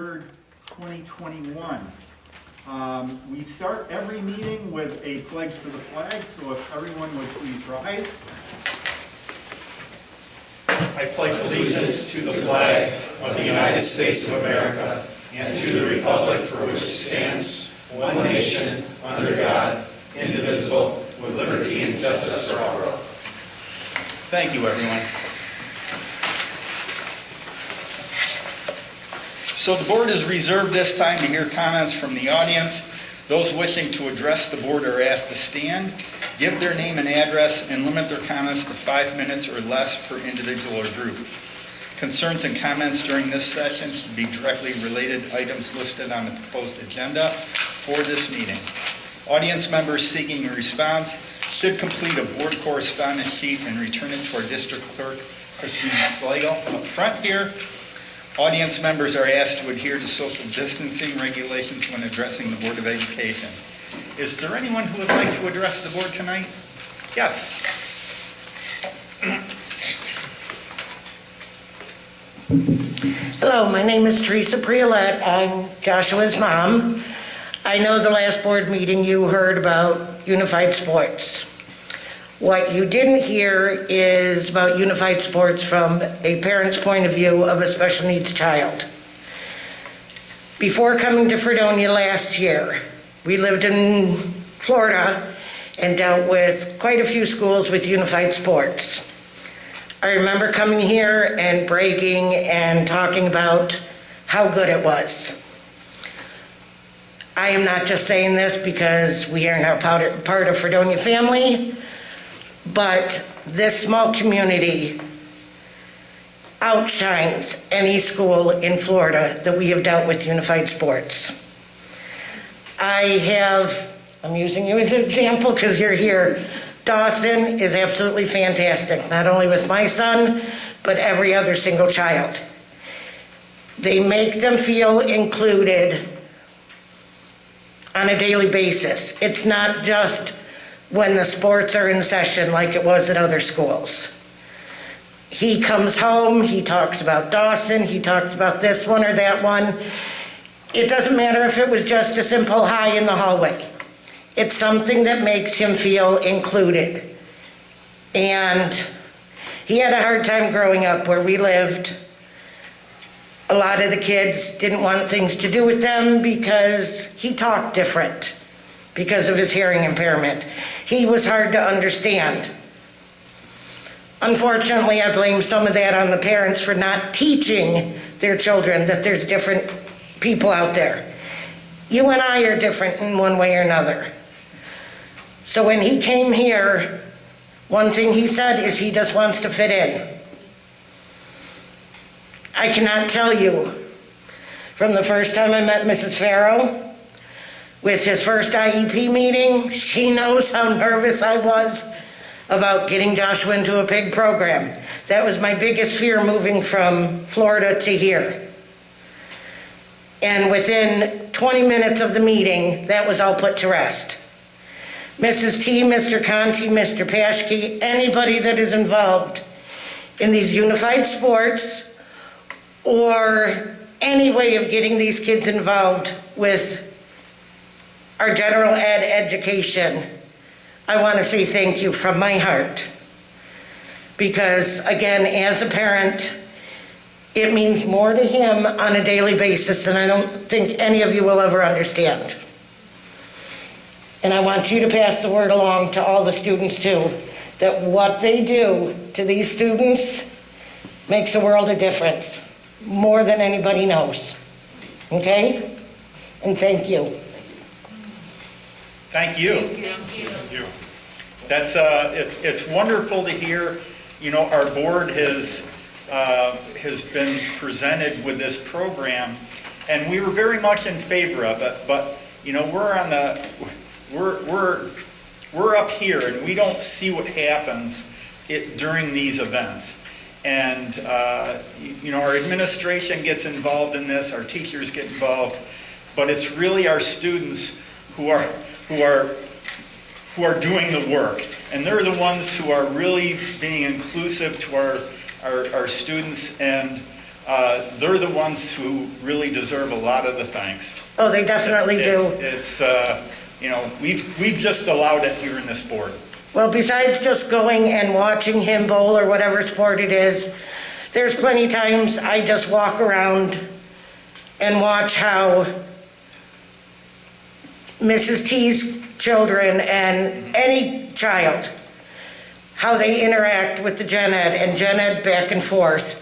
2021. We start every meeting with a pledge to the flag, so if everyone would please rise. I pledge allegiance to the flag of the United States of America and to the republic for which it stands, one nation, under God, indivisible, with liberty and justice for all. Thank you, everyone. So the board is reserved this time to hear comments from the audience. Those wishing to address the board are asked to stand, give their name and address, and limit their comments to 5 minutes or less per individual or group. Concerns and comments during this session should be directly related to items listed on the proposed agenda for this meeting. Audience members seeking a response should complete a board correspondence sheet and return it to our district clerk, Christine Slagle. Up front here, audience members are asked to adhere to social distancing regulations when addressing the Board of Education. Is there anyone who would like to address the board tonight? Yes. Hello, my name is Teresa Priolette. I'm Joshua's mom. I know the last board meeting you heard about unified sports. What you didn't hear is about unified sports from a parent's point of view of a special needs child. Before coming to Fredonia last year, we lived in Florida and dealt with quite a few schools with unified sports. I remember coming here and bragging and talking about how good it was. I am not just saying this because we are now part of Fredonia family, but this small community outshines any school in Florida that we have dealt with unified sports. I'm using you as an example because you're here. Dawson is absolutely fantastic, not only with my son, but every other single child. They make them feel included on a daily basis. It's not just when the sports are in session like it was at other schools. He comes home, he talks about Dawson, he talks about this one or that one. It doesn't matter if it was just a simple hi in the hallway. It's something that makes him feel included. And he had a hard time growing up where we lived. A lot of the kids didn't want things to do with them because he talked different because of his hearing impairment. He was hard to understand. Unfortunately, I blame some of that on the parents for not teaching their children that there's different people out there. You and I are different in one way or another. So when he came here, one thing he said is he just wants to fit in. I cannot tell you, from the first time I met Mrs. Farrow, with his first IEP meeting, she knows how nervous I was about getting Joshua into a PIG program. That was my biggest fear moving from Florida to here. And within 20 minutes of the meeting, that was all put to rest. Mrs. T, Mr. Conti, Mr. Paschke, anybody that is involved in these unified sports or any way of getting these kids involved with our general ed education, I want to say thank you from my heart. Because again, as a parent, it means more to him on a daily basis than I don't think any of you will ever understand. And I want you to pass the word along to all the students too, that what they do to these students makes a world of difference, more than anybody knows. Okay? And thank you. Thank you. Thank you. That's it's wonderful to hear. You know, our board has been presented with this program, and we were very much in favor of it. But you know, we're up here, and we don't see what happens during these events. And you know, our administration gets involved in this, our teachers get involved, but it's really our students who are doing the work, and they're the ones who are really being inclusive to our students. And they're the ones who really deserve a lot of the thanks. Oh, they definitely do. It's we've just allowed it here in this board. Well, besides just going and watching him bowl or whatever sport it is, there's plenty times I just walk around and watch how Mrs. T's children and any child, how they interact with the gen ed and gen ed back and forth.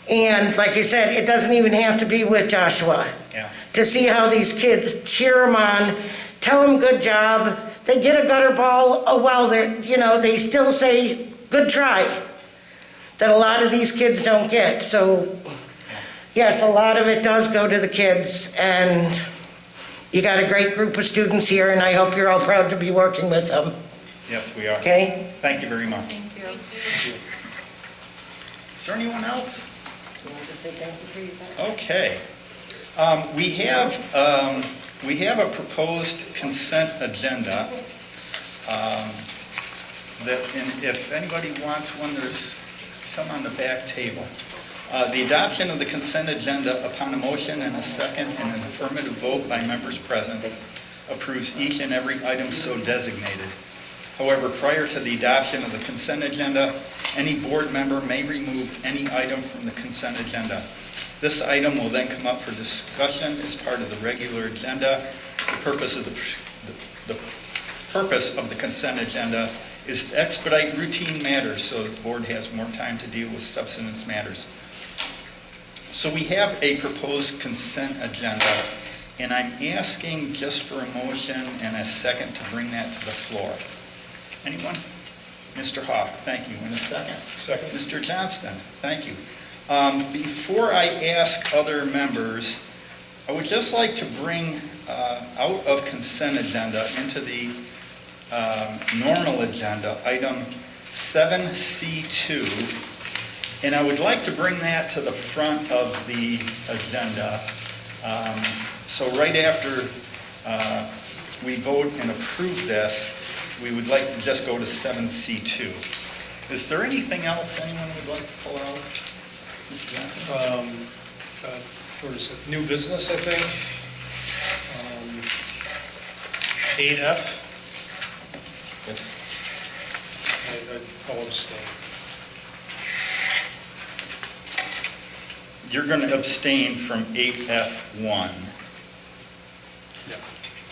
And like I said, it doesn't even have to be with Joshua. Yeah. To see how these kids cheer him on, tell him good job. They get a gutter ball, oh well, they still say good try. That a lot of these kids don't get. So yes, a lot of it does go to the kids, and you got a great group of students here, and I hope you're all proud to be working with them. Yes, we are. Okay? Thank you very much. Thank you. Is there anyone else? Thank Okay. We have a proposed consent agenda that, if anybody wants one, there's some on the back table. The adoption of the consent agenda upon a motion and a second and an affirmative vote by members present approves each and every item so designated. However, prior to the adoption of the consent agenda, any board member may remove any item from the consent agenda. This item will then come up for discussion as part of the regular agenda. The purpose of the consent agenda is to expedite routine matters so the board has more time to deal with substance matters. So we have a proposed consent agenda, and I'm asking just for a motion and a second to bring that to the floor. Anyone? Mr. Hawk, thank you. In a second. Second. Mr. Johnston, thank you. Before I ask other members, I would just like to bring out of consent agenda into the normal agenda, item 7C2, and I would like to bring that to the front of the agenda. So right after we vote and approve this, we would like to just go to 7C2. Is there anything else anyone would like to pull out? Mr. Johnson? What is it? New business, I think. 8F. I'll abstain. You're going to abstain from 8F1. Yeah,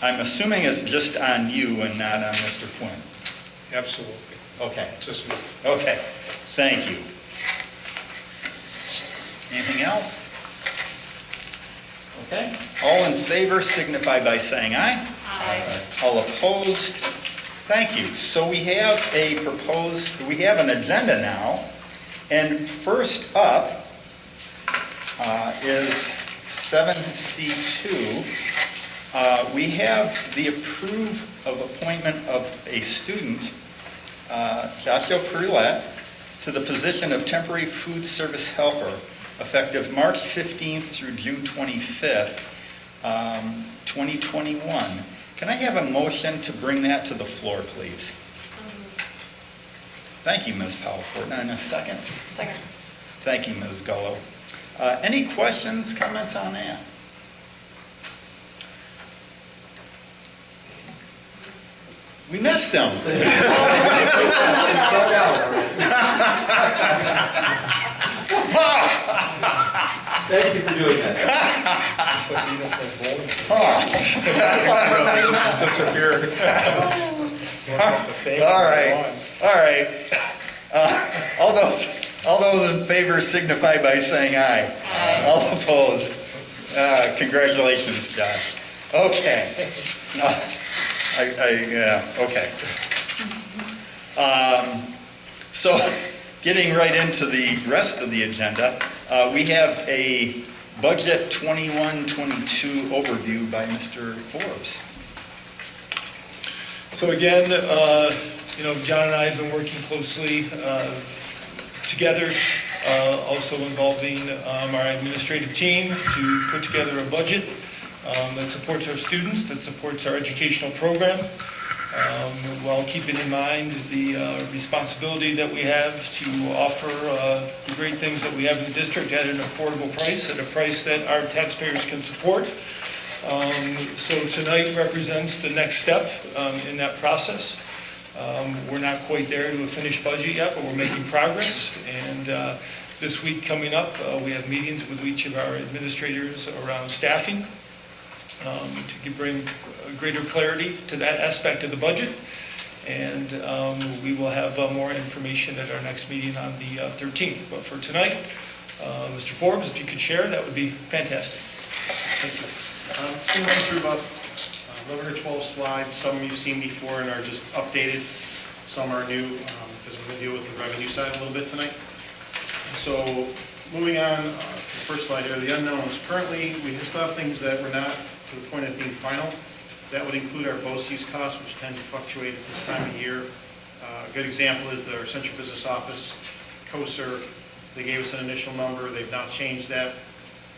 I'm assuming it's just on you and not on Mr. Quinn. absolutely. Okay, Just me. okay, thank you. Anything else? Okay, all in favor signify by saying aye. Aye. All opposed? Thank you. So we have an agenda now, and first up is 7C2. We have the approve of appointment of a student, Joshua Perulette, to the position of temporary food service helper, effective March 15th through June 25th, 2021. Can I have a motion to bring that to the floor, please? Thank you, Ms. Powell. And a second? Second. Thank you, Ms. Gullo. Any questions, comments on that? We missed him. Thank you for doing that. Just like you don't play bowling. Oh. Disappeared. All right. All those in favor signify by saying aye. Aye. All opposed? Congratulations, Josh. Okay. Okay. So, getting right into the rest of the agenda, we have a Budget 21-22 overview by Mr. Forbes. So again, John and I have been working closely together, also involving our administrative team to put together a budget that supports our students, that supports our educational program. while keeping in mind the responsibility that we have to offer the great things that we have in the district at an affordable price, at a price that our taxpayers can support. So tonight represents the next step in that process. We're not quite there to a finished budget yet, but we're making progress. And this week coming up, we have meetings with each of our administrators around staffing to bring greater clarity to that aspect of the budget. And we will have more information at our next meeting on the 13th. But for tonight, Mr. Forbes, if you could share, that would be fantastic. Thank you. I'm going to run through about 11 or 12 slides. Some you've seen before and are just updated. Some are new because we're going to deal with the revenue side a little bit tonight. So moving on to the first slide here, the unknowns. Currently, we still have things that were not to the point of being final. That would include our BOCES costs, which tend to fluctuate at this time of year. A good example is our Central Business Office, COSER. They gave us an initial number. They've now changed that,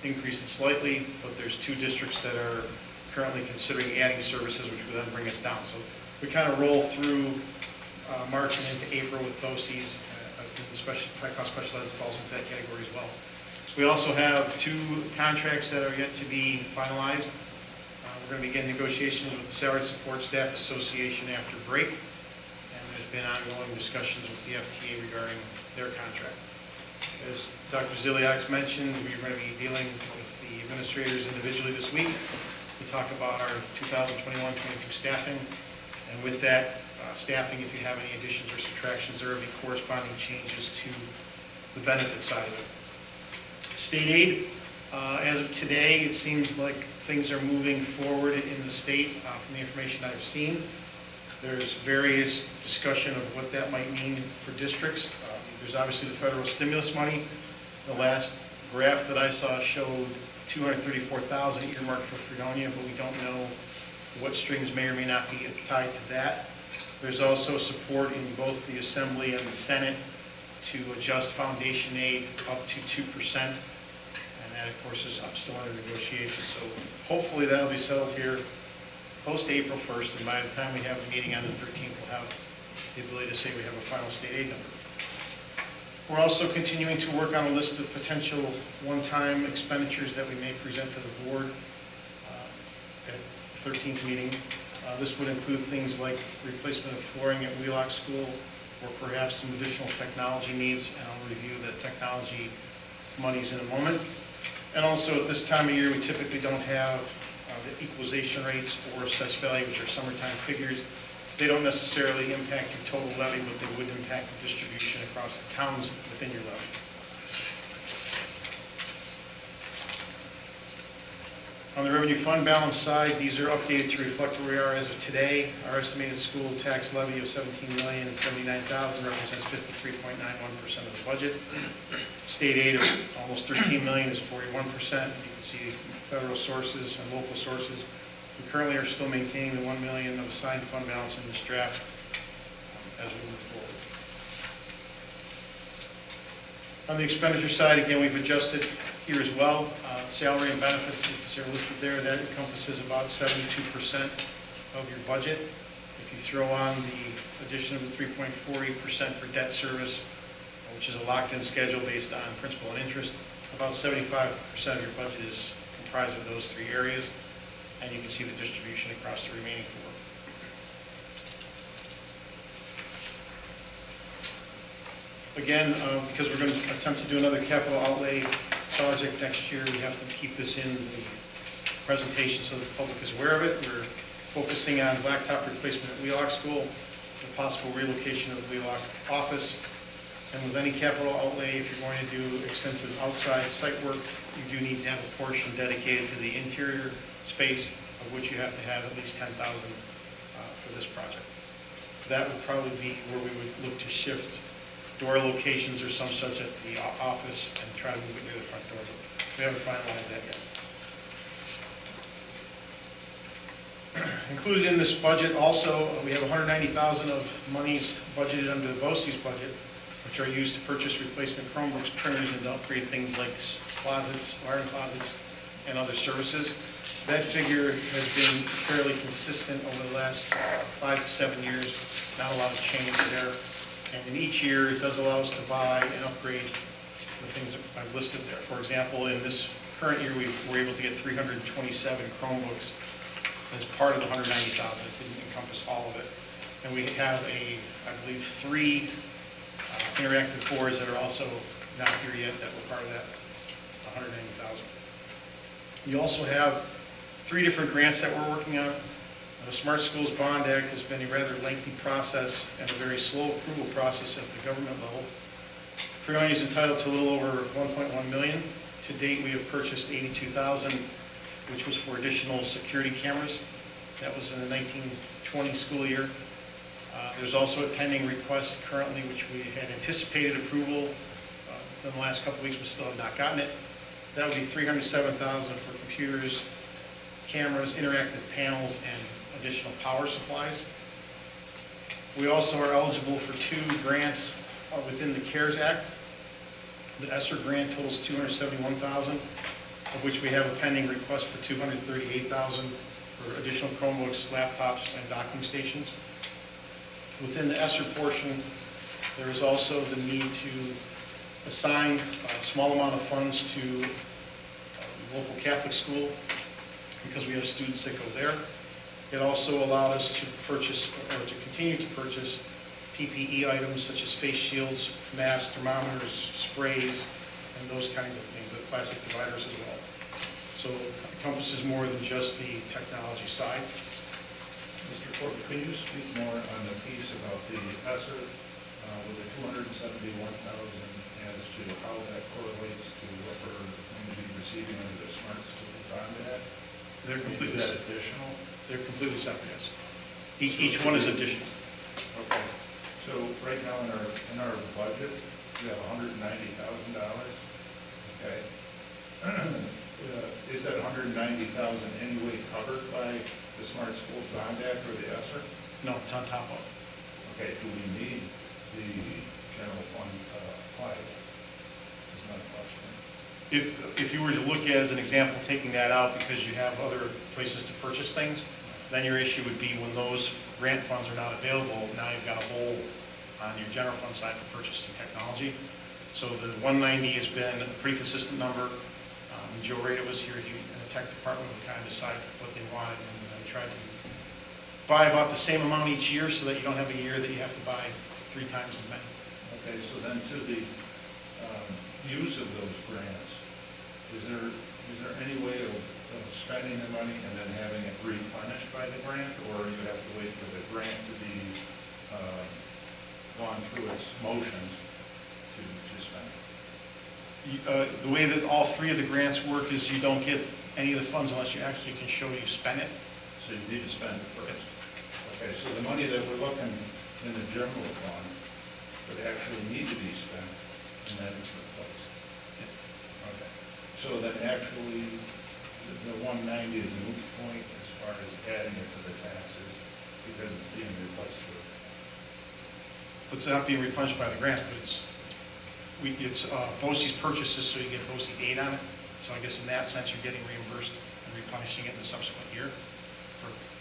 increased it slightly, but there's 2 districts that are currently considering adding services, which would then bring us down. So we kind of roll through March and into April with BOCES, especially high-cost specialized falls into that category as well. We also have 2 contracts that are yet to be finalized. We're going to begin negotiations with the Salary Support Staff Association after break, and there's been ongoing discussions with the FTA regarding their contract. As Dr. Ziliak mentioned, we're going to be dealing with the administrators individually this week to talk about our 2021-22 staffing, and with that staffing, if you have any additions or subtractions, there will be corresponding changes to the benefit side of it. State aid, as of today, it seems like things are moving forward in the state from the information I've seen. There's various discussion of what that might mean for districts. There's obviously the federal stimulus money. The last graph that I saw showed $234,000 earmarked for Fredonia, but we don't know what strings may or may not be tied to that. There's also support in both the Assembly and the Senate to adjust foundation aid up to 2%. That, of course, is still under negotiation. So hopefully that will be settled here close to April 1st, and by the time we have a meeting on the 13th, we'll have the ability to say we have a final state aid number. We're also continuing to work on a list of potential one-time expenditures that we may present to the board at the 13th meeting. This would include things like replacement of flooring at Wheelock School, or perhaps some additional technology needs, and I'll review the technology monies in a moment. And also, at this time of year, we typically don't have the equalization rates or assessed value, which are summertime figures. They don't necessarily impact your total levy, but they would impact the distribution across the towns within your levy. On the revenue fund balance side, these are updated to reflect where we are as of today. Our estimated school tax levy of $17,079,000 represents 53.91% of the budget. State aid of almost $13 million is 41%. You can see federal sources and local sources. We currently are still maintaining the $1 million of assigned fund balance in this draft as we move forward. On the expenditure side, again, we've adjusted here as well. Salary and benefits are listed there. That encompasses about 72% of your budget. If you throw on the addition of the 3.48% for debt service, which is a locked-in schedule based on principal and interest, about 75% of your budget is comprised of those 3 areas, and you can see the distribution across the remaining 4. Again, because we're going to attempt to do another capital outlay project next year, we have to keep this in the presentation so the public is aware of it. We're focusing on blacktop replacement at Wheelock School, the possible relocation of the Wheelock office. And with any capital outlay, if you're going to do extensive outside site work, you do need to have a portion dedicated to the interior space, of which you have to have at least $10,000 for this project. That would probably be where we would look to shift door locations or some such at the office and try to move it near the front door. We haven't finalized that yet. Included in this budget also, we have $190,000 of monies budgeted under the BOCES budget, which are used to purchase replacement Chromebooks, printers, and to upgrade things like closets, wiring closets, and other services. That figure has been fairly consistent over the last 5 to 7 years. Not a lot of change there. And in each year, it does allow us to buy and upgrade the things that I've listed there. For example, in this current year, we were able to get 327 Chromebooks as part of the 190,000. It didn't encompass all of it. And we have I believe, 3 interactive boards that are also not here yet that were part of that 190,000. You also have 3 different grants that we're working on. The Smart Schools Bond Act has been a rather lengthy process and a very slow approval process at the government level. Fredonia is entitled to a little over 1.1 million. To date, we have purchased 82,000, which was for additional security cameras. That was in the 1920 school year. There's also a pending request currently, which we had anticipated approval within the last couple of weeks, but still have not gotten it. That would be 307,000 for computers, cameras, interactive panels, and additional power supplies. We also are eligible for 2 grants within the CARES Act. The ESSER grant totals $271,000, of which we have a pending request for $238,000 for additional Chromebooks, laptops, and docking stations. Within the ESSER portion, there is also the need to assign a small amount of funds to local Catholic school because we have students that go there. It also allowed us to purchase, or to continue to purchase, PPE items such as face shields, masks, thermometers, sprays, and those kinds of things, the plastic dividers as well. So it encompasses more than just the technology side. Mr. Corbett, can you speak more on the piece about the ESSER with the 271,000 as to how that correlates to what we're going to be receiving under the Smart School Bond Act? They're completely Is that additional? They're completely separate, yes. Each one is additional. Okay. So right now in our budget, we have $190,000. Okay. Is that $190,000 anyway covered by the Smart Schools Bond Act or the ESSER? No, it's on top of. Okay. Do we need the general fund applied? Is my question. If you were to look at, as an example, taking that out because you have other places to purchase things, then your issue would be when those grant funds are not available, now you've got a hole on your general fund side for purchasing technology. So the 190 has been a pretty consistent number. When Joe Rada was here, he and the tech department would kind of decide what they wanted, and try to buy about the same amount each year so that you don't have a year that you have to buy 3 times as many. Okay, so then to the use of those grants, is there any way of spending the money and then having it replenished by the grant, or you have to wait for the grant to be gone through its motions to spend it? The way that all 3 of the grants work is you don't get any of the funds unless you actually can show you spent it. So you need to spend it first. Okay, so the money that we're looking in the general fund would actually need to be spent, and then it's replaced. Okay, so then actually, the 190 is a moot point as far as adding it to the taxes, because it's being replaced with. It's not being replenished by the grants, but it's BOCES purchases, so you get BOCES aid on it. So I guess in that sense, you're getting reimbursed and replenishing it in the subsequent year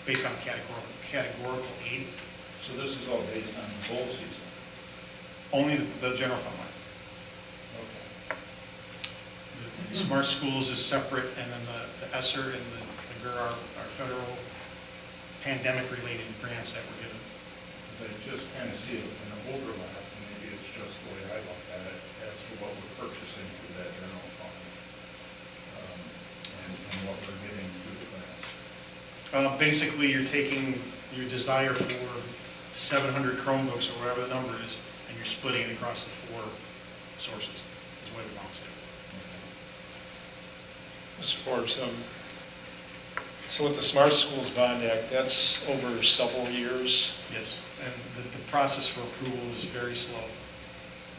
based on categorical aid. So this is all based on bowl season? Only the general fund line. Okay. The Smart Schools is separate, and then the ESSER and the GER are federal pandemic-related grants that were given. Because I just kind of see an overlap, and maybe it's just the way I look at it, as to what we're purchasing through that general fund, and what we're getting through the grants. Basically, you're taking your desire for 700 Chromebooks, or whatever the number is, and you're splitting it across the 4 sources, is what it amounts to. Mr. Forbes, so with the Smart Schools Bond Act, that's over several years. Yes, and the process for approval is very slow.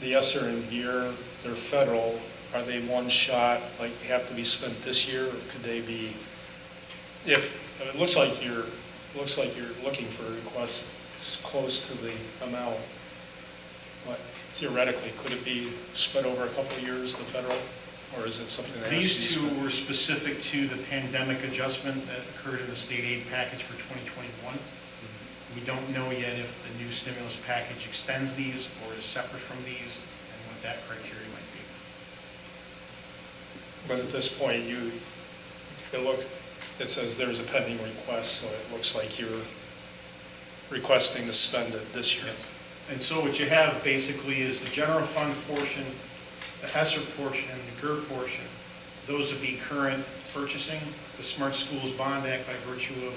The ESSER and GEAR, they're federal. Are they one shot, like have to be spent this year, or could they be, it looks like you're looking for requests close to the amount. But theoretically, could it be spread over a couple of years, the federal? Or is it something that has to be These two spent? were specific to the pandemic adjustment that occurred in the state aid package for 2021. We don't know yet if the new stimulus package extends these or is separate from these and what that criteria might be. But at this point, it says there's a pending request, so it looks like you're requesting to spend it this year. And so what you have basically is the general fund portion, the ESSER portion, the GER portion. Those would be current purchasing, the Smart Schools Bond Act by virtue of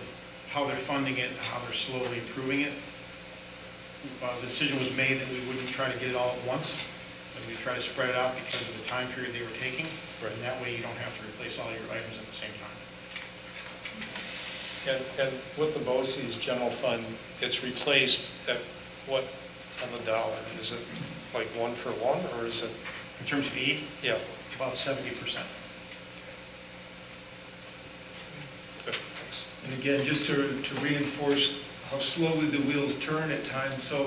how they're funding it, and how they're slowly approving it. The decision was made that we wouldn't try to get it all at once, but we'd try to spread it out because of the time period they were taking. Right. And that way you don't have to replace all your items at the same time. And with the BOCES general fund, it's replaced at what on the dollar? Is it like 1 for 1, or is it? In terms of aid, Yeah. about 70%. Good, thanks. And again, just to reinforce how slowly the wheels turn at times, so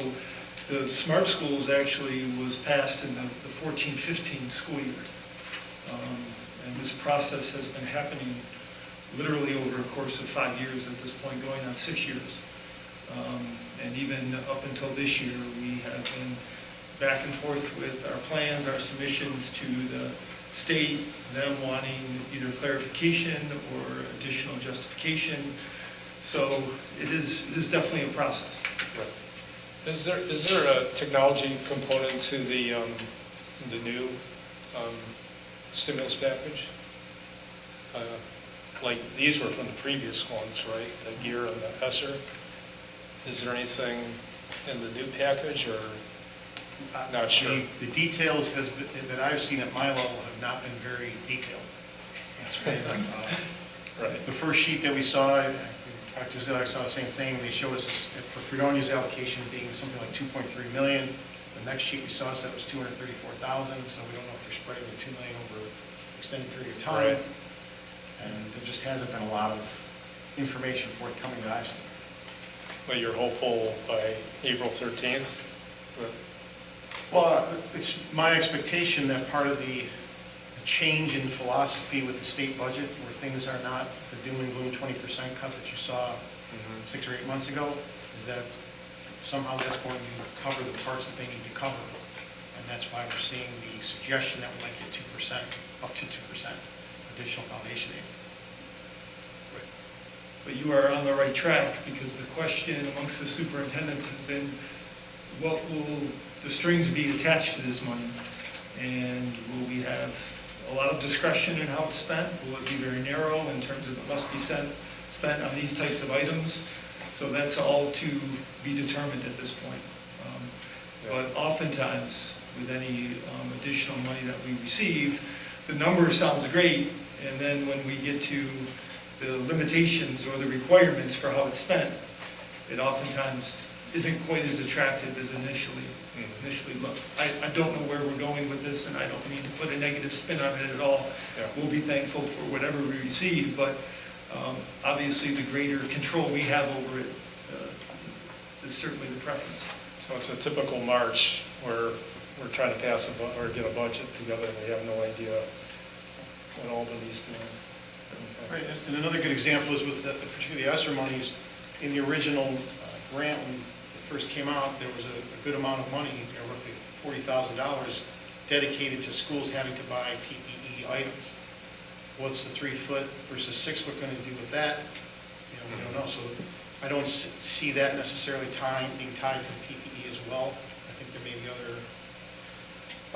the Smart Schools actually was passed in the 14-15 school year. And this process has been happening literally over a course of 5 years at this point, going on 6 years. And even up until this year, we have been back and forth with our plans, our submissions to the state, them wanting either clarification or additional justification. So it is definitely a process. Right. Is there a technology component to the new stimulus package? Like these were from the previous ones, right? The GEAR and the ESSER. Is there anything in the new package, or not sure? The details that I've seen at my level have not been very detailed. That's right. Right. The first sheet that we saw, Dr. Zilak saw the same thing. They showed us this, for Fredonia's allocation being something like 2.3 million. The next sheet we saw said it was 234,000. So we don't know if they're spreading the 2 million over an extended period of time. Right. And there just hasn't been a lot of information forthcoming that I've seen. But you're hopeful by April 13th? Well, it's my expectation that part of the change in philosophy with the state budget, where things are not the doom and gloom 20% cut that you saw 6 or 8 months ago, is that somehow that's going to cover the parts that they need to cover. And that's why we're seeing the suggestion that we might get 2%, up to 2% additional foundation aid. But you are on the right track, because the question amongst the superintendents has been, what will the strings be attached to this money? And will we have a lot of discretion in how it's spent? Will it be very narrow in terms of it must be spent on these types of items? So that's all to be determined at this point. But oftentimes, with any additional money that we receive, the number sounds great, and then when we get to the limitations or the requirements for how it's spent, it oftentimes isn't quite as attractive as initially looked. I don't know where we're going with this, and I don't mean to put a negative spin on it at all. Yeah. We'll be thankful for whatever we receive, but obviously the greater control we have over it is certainly the preference. So it's a typical March where we're trying to pass or get a budget together, and we have no idea what Albany's doing. Okay. Right, and another good example is with particularly the ESSER monies. In the original grant, when it first came out, there was a good amount of money, roughly $40,000, dedicated to schools having to buy PPE items. What's the 3-foot versus 6-foot going to do with that? We don't know. So I don't see that necessarily being tied to the PPE as well. I think there may be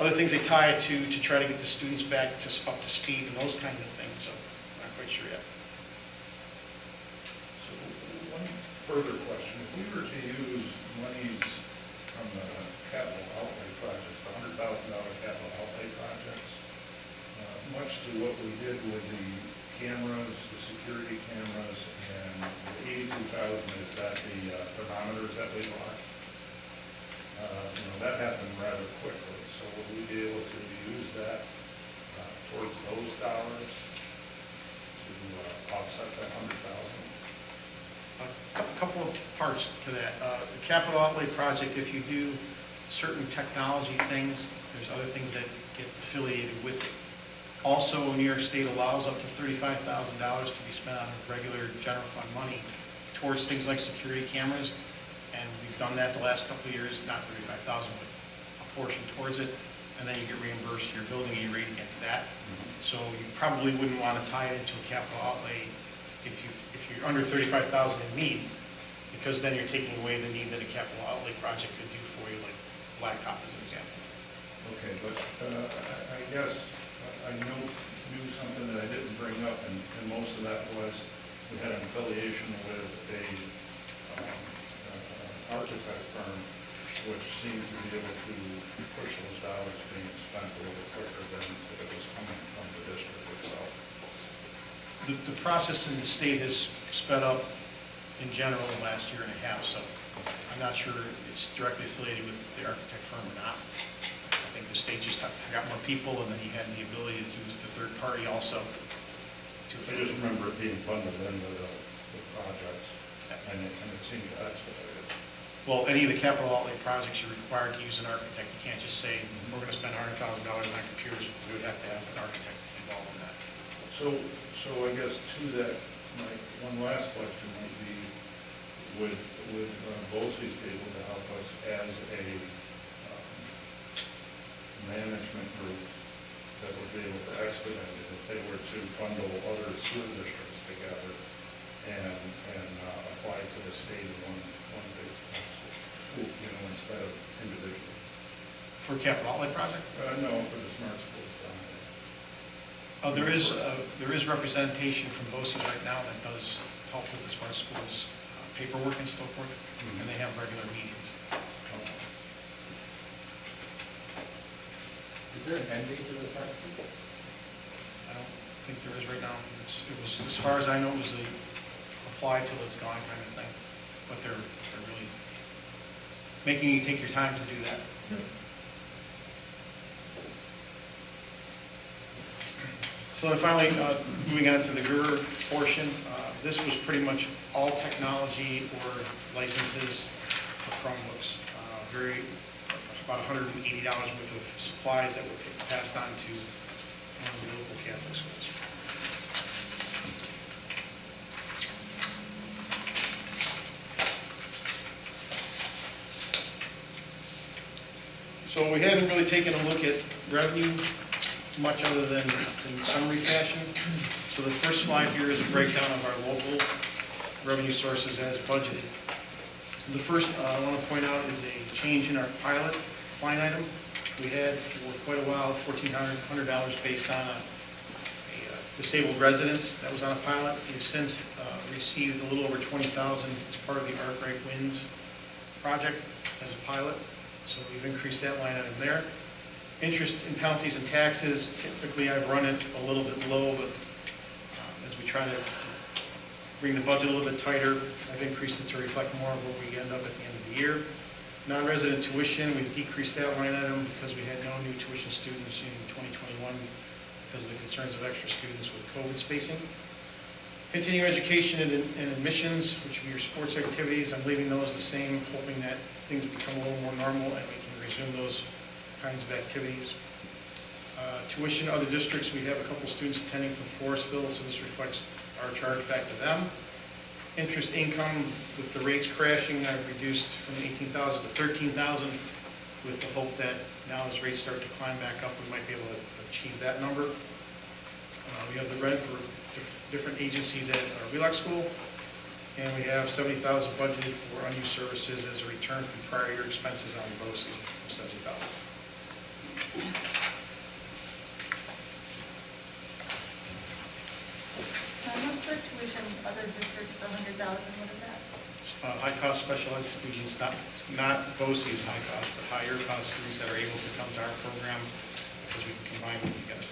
other things they tie it to try to get the students back up to speed and those kinds of things. So I'm not quite sure yet. So one further question. If we were to use monies from the capital outlay projects, the $100,000 capital outlay projects, much to what we did with the cameras, the security cameras, and the 82,000 is that the thermometers that we bought. That happened rather quickly. So will we be able to use that towards those dollars to offset that $100,000? A couple of parts to that. The capital outlay project, if you do certain technology things, there's other things that get affiliated with it. Also, New York State allows up to $35,000 to be spent on regular general fund money towards things like security cameras. And we've done that the last couple of years, not 35,000, but a portion towards it. And then you get reimbursed your building aid rate against that. So you probably wouldn't want to tie it into a capital outlay if you're under 35,000 in need, because then you're taking away the need that a capital outlay project could do for you, like Blacktop as an example. Okay, but I guess I knew something that I didn't bring up, and most of that was we had an affiliation with a architect firm, which seemed to be able to push those dollars being spent a little quicker than if it was coming from the district itself. The process in the state has sped up in general in the last year and a half, so I'm not sure it's directly affiliated with the architect firm or not. I think the state just got more people, and then you had the ability to use the third party also. I just remember it being bundled into the projects, and it seemed to expedite it. Well, any of the capital outlay projects, you're required to use an architect. You can't just say, we're going to spend $100,000 on computers. We would have to have an architect involved in that. So I guess to that, my one last question might be, would BOCES be able to help us as a management group that would be able to expedite it if they were to bundle other school districts together and apply to the state in one big school, instead of individually? For a capital outlay project? No, for the smart schools down there. There is representation from BOCES right now that does help with the smart schools paperwork and so forth, and they have regular meetings. Is there an end date to the smart school? I don't think there is right now. It was, as far as I know, it was a apply till it's gone kind of thing, but they're really making you take your time to do that. So then finally, moving on to the GRR portion, this was pretty much all technology or licenses for Chromebooks. About $180 worth of supplies that were passed on to one of the local Catholic schools. So we haven't really taken a look at revenue much other than in summary fashion. So the first slide here is a breakdown of our local revenue sources as budgeted. The first I want to point out is a change in our pilot line item. We had for quite a while $1,400 based on a disabled residence that was on a pilot. We've since received a little over $20,000 as part of the Arkwright Winds project as a pilot. So we've increased that line item there. Interest and penalties and taxes, typically I've run it a little bit low, but as we try to bring the budget a little bit tighter, I've increased it to reflect more of what we end up at the end of the year. Non-resident tuition, we've decreased that line item because we had no new tuition students in 2021 because of the concerns of extra students with COVID spacing. Continuing education and admissions, which would be your sports activities, I'm leaving those the same, hoping that things become a little more normal and we can resume those kinds of activities. Tuition, other districts, we have a couple students attending from Forestville, so this reflects our charge back to them. Interest income, with the rates crashing, I've reduced from 18,000 to 13,000 with the hope that now as rates start to climb back up, we might be able to achieve that number. We have the red for different agencies at our Wheelock School, and we have 70,000 budgeted for unused services as a return from prior year expenses on BOCES of 70,000. What's the tuition, other districts, the 100,000, what is that? High-cost special ed students, not BOCES high-cost, but higher-cost students that are able to come to our program because we can combine them together.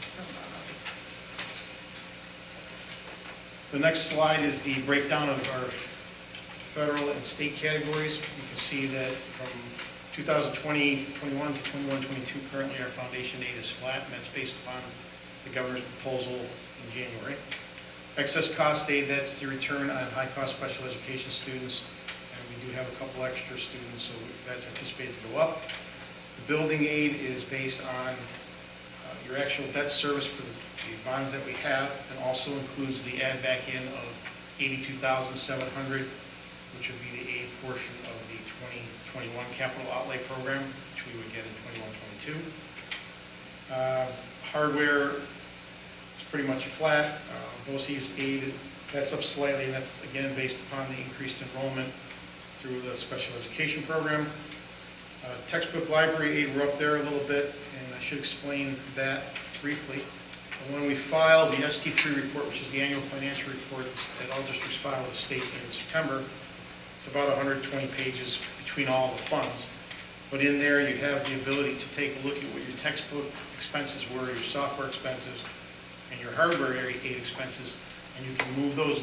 The next slide is the breakdown of our federal and state categories. You can see that from 2020-21 to 21-22, currently our foundation aid is flat, and that's based upon the governor's proposal in January. Excess cost aid, that's the return on high-cost special education students, and we do have a couple extra students, so that's anticipated to go up. The building aid is based on your actual debt service for the the bonds that we have, and also includes the add back in of $82,700, which would be the aid portion of the 2021 capital outlay program, which we would get in 21-22. Hardware is pretty much flat. BOCES aid, that's up slightly, and that's again based upon the increased enrollment through the special education program. Textbook library aid, we're up there a little bit, and I should explain that briefly. When we file the ST3 report, which is the annual financial report that all districts file with the state in September, it's about 120 pages between all the funds. But in there, you have the ability to take a look at what your textbook expenses were, your software expenses, and your hardware aid expenses, and you can move those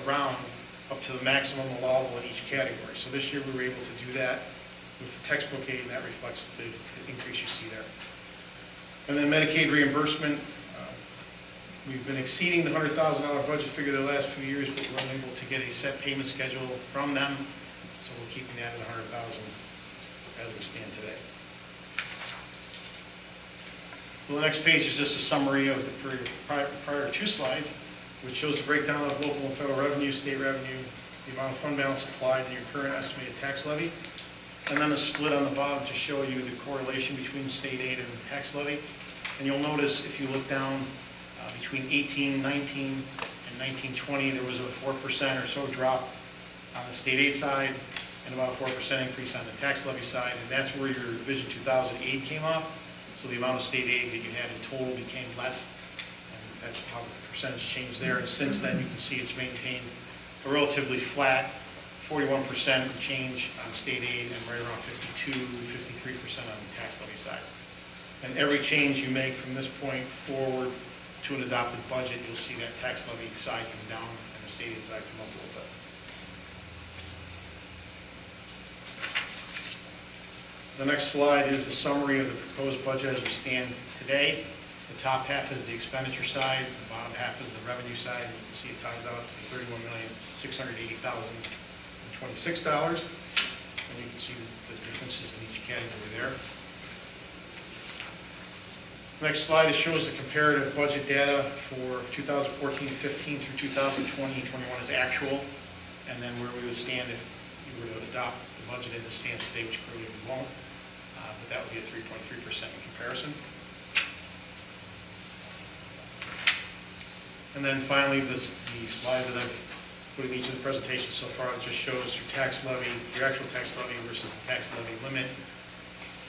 around up to the maximum allowable in each category. So this year, we were able to do that with the textbook aid, and that reflects the increase you see there. And then Medicaid reimbursement, we've been exceeding the $100,000 budget figure the last few years, but we're unable to get a set payment schedule from them, so we're keeping that at $100,000 as we stand today. So the next page is just a summary of the prior two slides, which shows the breakdown of local and federal revenue, state revenue, the amount of fund balance applied, and your current estimated tax levy. And then a split on the bottom to show you the correlation between state aid and tax levy. And you'll notice if you look down between 18-19 and 19-20, there was a 4% or so drop on the state aid side and about a 4% increase on the tax levy side. And that's where your Vision 2000 aid came off. So the amount of state aid that you had in total became less. And that's how the percentage changed there. And since then, you can see it's maintained a relatively flat 41% change on state aid and right around 52-53% on the tax levy side. And every change you make from this point forward to an adopted budget, you'll see that tax levy side come down and the state aid side come up a little bit. The next slide is a summary of the proposed budget as we stand today. The top half is the expenditure side, the bottom half is the revenue side. You can see it ties out to $31,680,026. And you can see the differences in each category there. Next slide, it shows the comparative budget data for 2014-15 through 2020-21 is actual, and then where we would stand if you were to adopt the budget as it stands today, which clearly we won't, but that would be a 3.3% in comparison. And then finally, the slide that I've put in each of the presentations so far, it just shows your tax levy, your actual tax levy versus the tax levy limit.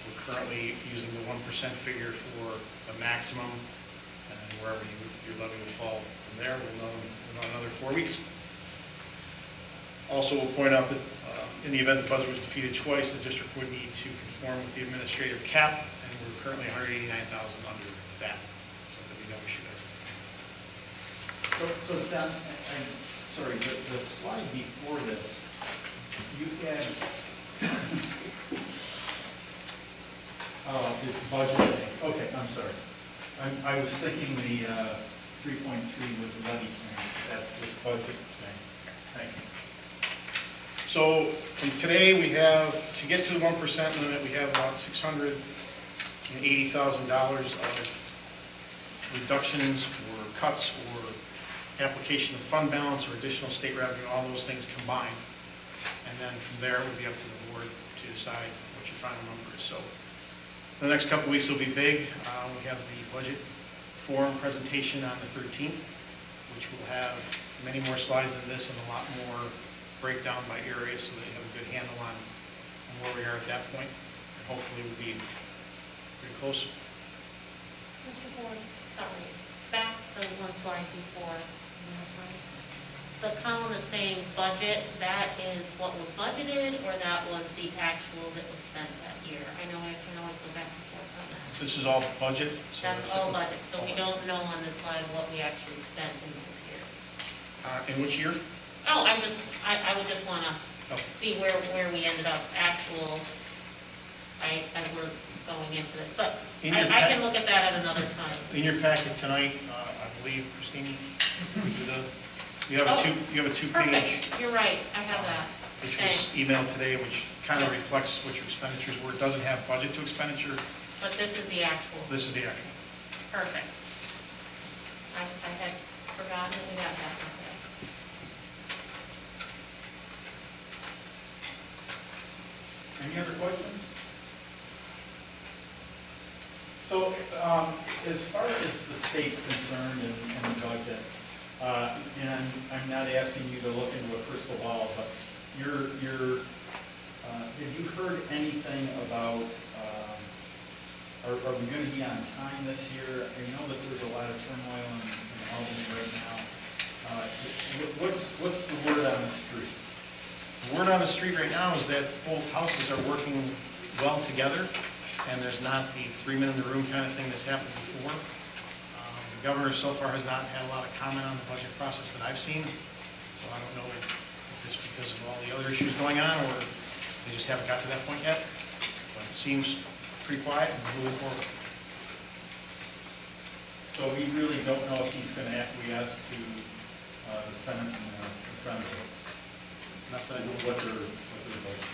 We're currently using the 1% figure for the maximum, and then wherever your levy will fall from there, we'll know in another 4 weeks. Also, we'll point out that in the event the budget was defeated twice, the district would need to conform with the administrative cap, and we're currently $189,000 under that, so there'll be no issue there. So Don, I'm sorry, the slide before this, you had, it's budgeting. Okay, I'm sorry. I was thinking the 3.3 was levy thing. That's this budget thing. Thank you. So from today, we have, to get to the 1% limit, we have about $680,000 of reductions or cuts or application of fund balance or additional state revenue, all those things combined. And then from there, it would be up to the board to decide what your final number is. So the next couple of weeks will be big. We have the budget forum presentation on the 13th, which will have many more slides than this and a lot more breakdown by area so that you have a good handle on where we are at that point. And hopefully we'll be pretty close. Mr. Ford, sorry, back to one slide before. The column that's saying budget, that is what was budgeted, or that was the actual that was spent that year? I know I can always go back and forth on that. This is all budget. So That's all budget, so we don't know on this slide what we actually spent in this year. In which year? Oh, I would just want to see where we ended up actual, right, as we're going into this. But I can look at that at another time. In your packet tonight, I believe, Christine, you have a two-page. Perfect, you're right, I have that. Which was emailed today, which kind of reflects what your expenditures were. It doesn't have budget to expenditure. But this is the actual. This is the actual. Perfect. I had forgotten that we got that one today. Any other questions? So, as far as the state's concerned and the budget, and I'm not asking you to look into a crystal ball, but have you heard anything about, are we going to be on time this year? I know that there's a lot of turmoil in Albany right now. What's the word on the street? The word on the street right now is that both houses are working well together, and there's not the 3 men in the room kind of thing that's happened before. The governor so far has not had a lot of comment on the budget process that I've seen, so I don't know if it's because of all the other issues going on, or they just haven't got to that point yet. But it seems pretty quiet and moving forward. So we really don't know if he's going to acquiesce to the Senate and the Senate. Not that I know What they're voting.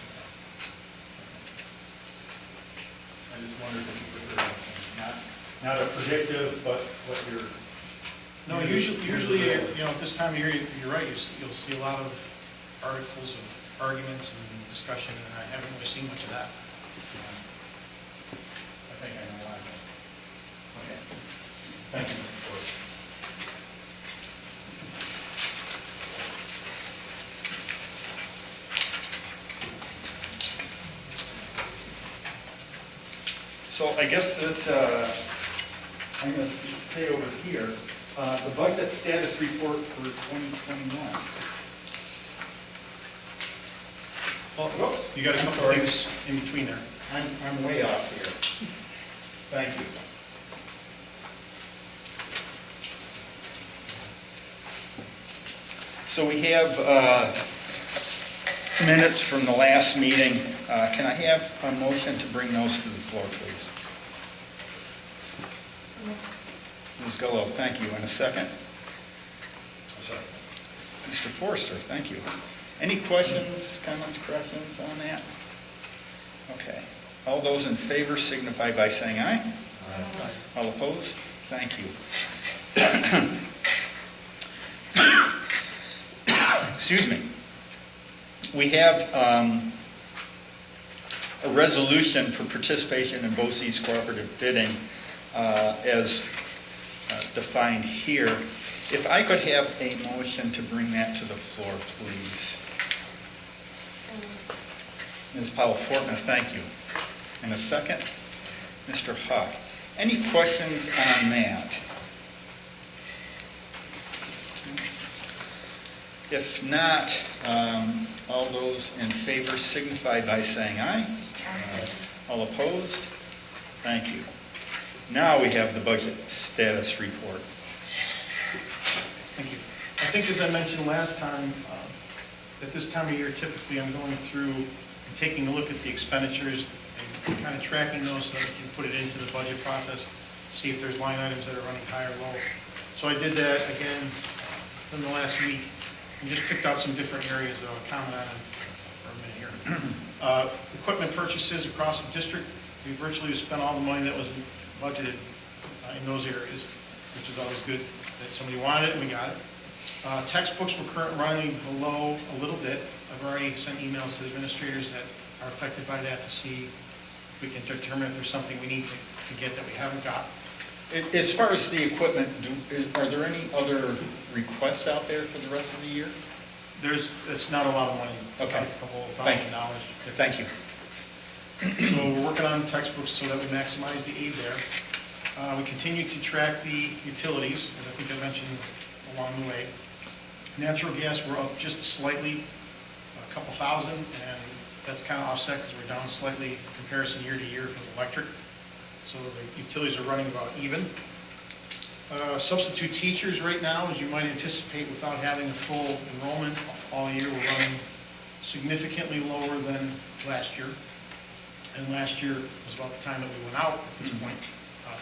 I just wondered if you heard anything. Not a predictive, but what you're. No, usually, at this time of year, you're right, you'll see a lot of articles of arguments and discussion, and I haven't really seen much of that. I think I know why. Okay. Thank you, Mr. Ford. So I guess that I'm going to stay over here. The budget status report for 2021. Well, whoops, you got a couple Sorry. things in between there. I'm way off here. Thank you. So we have minutes from the last meeting. Can I have a motion to bring those to the floor, please? Ms. Gullo, thank you. And a second? Mr. Forster, thank you. Any questions, comments, corrections on that? Okay. All those in favor signify by saying aye. Aye. All opposed? Thank you. Excuse me. We have a resolution for participation in BOCES cooperative bidding as defined here. If I could have a motion to bring that to the floor, please. Ms. Powell-Fortner, thank you. And a second, Mr. Huck. Any questions on that? If not, all those in favor signify by saying aye. Aye. All opposed? Thank you. Now we have the budget status report. Thank you. I think as I mentioned last time, at this time of year, typically I'm going through and taking a look at the expenditures and kind of tracking those so that we can put it into the budget process, see if there's line items that are running high or low. So I did that again in the last week and just picked out some different areas that I'll comment on for a minute here. Equipment purchases across the district, we virtually spent all the money that was budgeted in those areas, which is always good that somebody wanted it and we got it. Textbooks were currently running below a little bit. I've already sent emails to the administrators that are affected by that to see if we can determine if there's something we need to get that we haven't got. As far as the equipment, are there any other requests out there for the rest of the year? It's not a lot of money. Okay. A couple of Thank you. $1,000. Thank you. So we're working on textbooks so that we maximize the aid there. We continue to track the utilities, as I think I mentioned along the way. Natural gas, we're up just slightly, a couple thousand, and that's kind of offset because we're down slightly in comparison year to year for the electric. So the utilities are running about even. Substitute teachers right now, as you might anticipate, without having a full enrollment all year, we're running significantly lower than last year. And last year was about the time that we went out at this point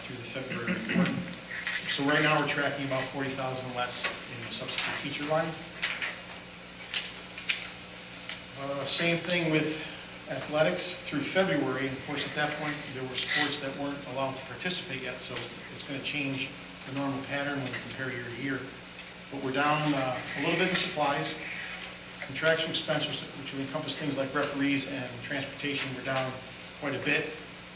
through the February report. So right now we're tracking about 40,000 less in the substitute teacher line. Same thing with athletics through February. Of course, at that point, there were sports that weren't allowed to participate yet, so it's going to change the normal pattern when we compare year to year. But we're down a little bit in supplies. Contractual expenses, which would encompass things like referees and transportation, we're down quite a bit.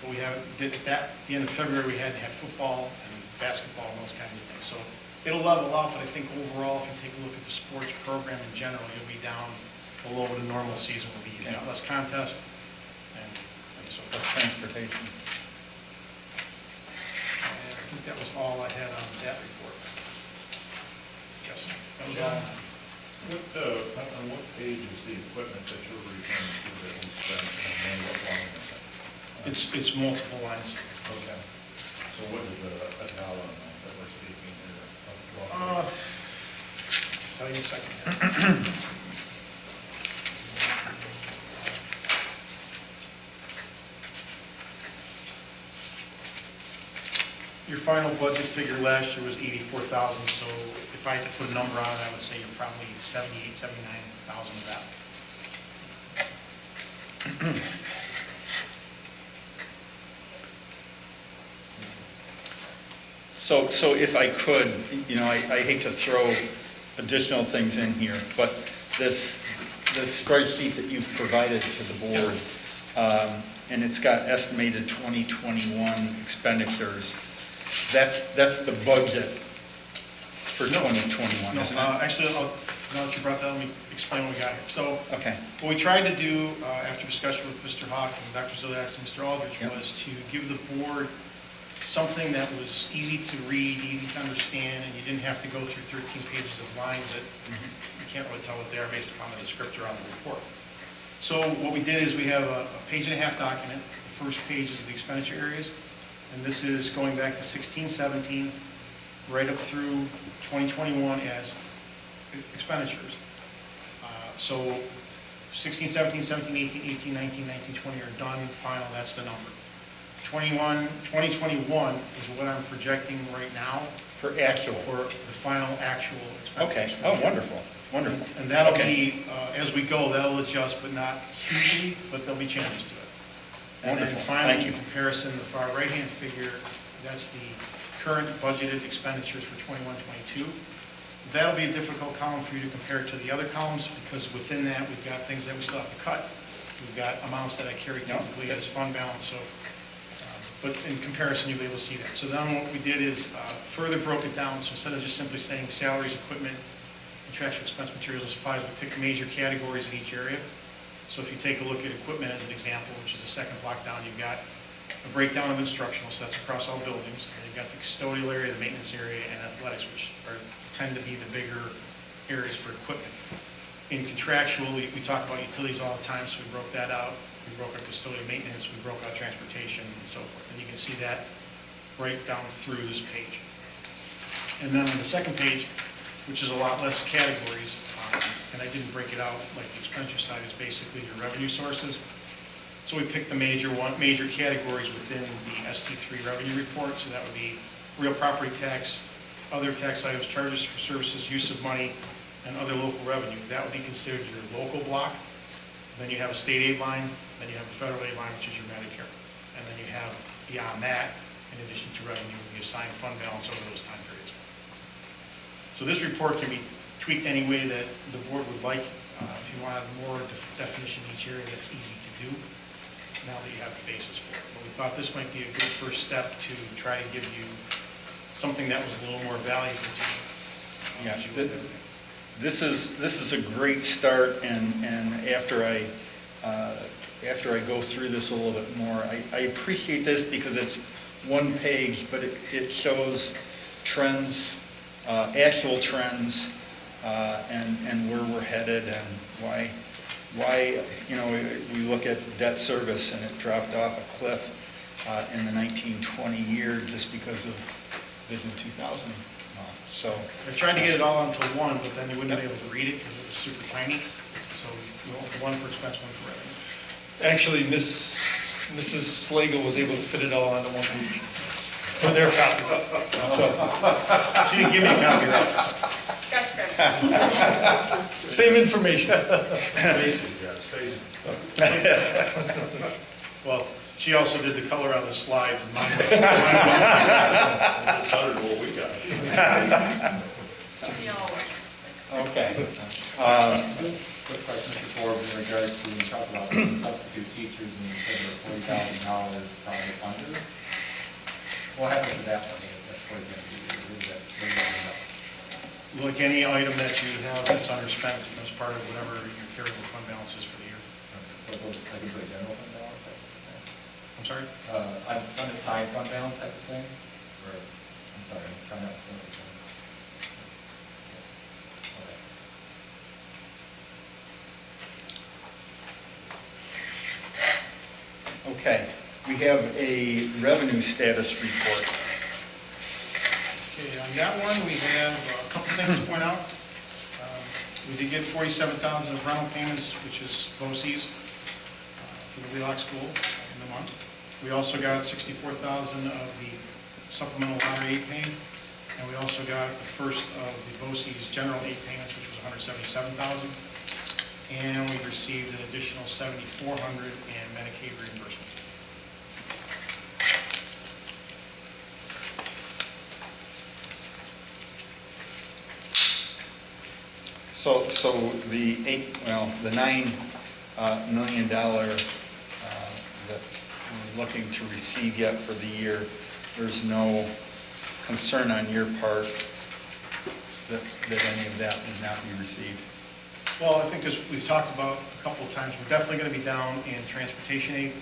But we have, at the end of February, we had to have football and basketball and those kinds of things. So it'll level out, but I think overall, if you take a look at the sports program in general, you'll be down below what a normal season will be. You have less contest and so That's transportation. And I think that was all I had on that report. Yes, that was all. On what page is the equipment that you're referring to that we spent, and what line is it? It's multiple lines. Okay. So what is a dollar amount that we're speaking here? Tell you in a second. Your final budget figure last year was 84,000, so if I had to put a number on it, I would say you're probably 78, 79,000 of that. So if I could, I hate to throw additional things in here, but this spreadsheet that you've provided to the board, and it's got estimated 2021 expenditures, that's the budget for 2021, isn't it? Actually, now that you brought that, let me explain what we got here. So, Okay. what we tried to do after discussion with Mr. Hawk and Dr. Ziliak and Mr. Aldrich Yep. was to give the board something that was easy to read, easy to understand, and you didn't have to go through 13 pages of lines that you can't really tell what they are based upon the descriptor on the report. So what we did is we have a page-and-a-half document. The first page is the expenditure areas, and this is going back to 16, 17, right up through 2021 as expenditures. So 16, 17, 17, 18, 18, 19, 19, 20 are done, final, that's the number. 2021 is what I'm projecting right now For actual. for the final actual Okay. expenditures. Oh, wonderful, wonderful. And that'll Okay. be, as we go, that'll adjust, but not hugely, but there'll be changes to it. And then Wonderful. finally, Thank in you. comparison, the far right-hand figure, that's the current budgeted expenditures for 21, 22. That'll be a difficult column for you to compare to the other columns, because within that, we've got things that we still have to cut. We've got amounts that I carry typically as fund balance, so, but in comparison, you'll be able to see that. So then what we did is further broke it down, so instead of just simply saying salaries, equipment, contractual expense, materials, and supplies, we picked major categories in each area. So if you take a look at equipment as an example, which is the second block down, you've got a breakdown of instructional, so that's across all buildings. And you've got the custodial area, the maintenance area, and athletics, which tend to be the bigger areas for equipment. In contractual, we talk about utilities all the time, so we broke that out. We broke out custodial maintenance, we broke out transportation, and so forth. And you can see that right down through this page. And then on the second page, which is a lot less categories, and I didn't break it out like the expenditure side, is basically your revenue sources. So we picked the major categories within the ST3 revenue report. So that would be real property tax, other tax items, charges for services, use of money, and other local revenue. That would be considered your local block. Then you have a state aid line, then you have a federal aid line, which is your Medicare. And then you have, beyond that, in addition to revenue, the assigned fund balance over those time periods. So this report can be tweaked any way that the board would like. If you wanted more definition in each area, that's easy to do, now that you have the basis for it. But we thought this might be a good first step to try to give you something that was a little more valuable to you. Yeah, this is a great start, and after I go through this a little bit more, I appreciate this because it's one page, but it shows trends, actual trends, and where we're headed, and why we look at debt service and it dropped off a cliff in the 1920 year just because of Vision 2000. So I tried to get it all onto one, but then you wouldn't be able to read it because it was super tiny. So we went for one for expense, one for revenue. Actually, Mrs. Slagle was able to fit it all onto one page for their copy. So, She didn't give me a copy of that. same information. Stacy, yeah, Stacy. Well, She also did the color on the slides and mine. Better than what we got. We all work. Okay. Quick question, Mr. Forbes, in regards to, you talked about the substitute teachers and you said there were $40,000 private funded. What happens to that money if that's $40,000? Where does that end up? Like any item that you have that's underspent as part of whatever your carrying fund balance is for the year. So it goes like into a general fund balance type of thing? I'm sorry? Unassigned fund balance type of thing? Or, I'm sorry, I'm trying to understand. Okay. Okay, we have a revenue status report. Okay, on that one, we have a couple things to point out. We did get $47,000 of rental payments, which is BOCES, for the Wheelock School in the month. We also got $64,000 of the supplemental lottery aid payment, and we also got the first of the BOCES general aid payments, which was $177,000. And we received an additional $7,400 in Medicaid reimbursement. So the the $9 million that we're looking to receive yet for the year, there's no concern on your part that any of that would not be received? Well, I think as we've talked about a couple of times, we're definitely going to be down in transportation aid.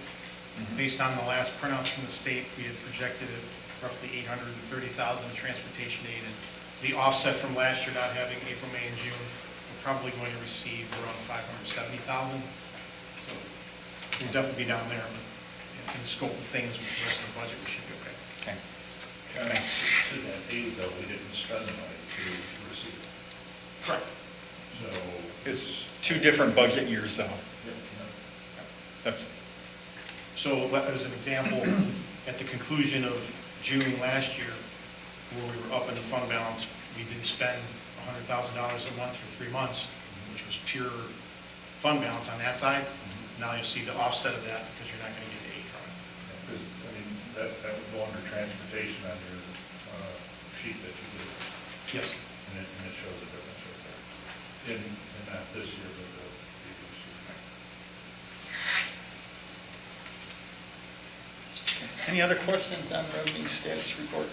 Based on the last printouts from the state, we had projected at roughly $830,000 in transportation aid. And the offset from last year, not having April, May, and June, we're probably going to receive around $570,000. So we'll definitely be down there, but in the scope of things with the rest of the budget, we should be okay. Okay. To that aid, though, we didn't spend the money to receive it. Correct. So. It's two different budget years, though. That's, So as an example, at the conclusion of June last year, where we were up in the fund balance, we didn't spend $100,000 a month for 3 months, which was pure fund balance on that side. Now you'll see the offset of that because you're not going to get the aid from it. Because, I mean, that would go under transportation on your sheet that you did. Yes. And it shows a difference right there. In not this year, but the previous year. any other questions on the revenue status report?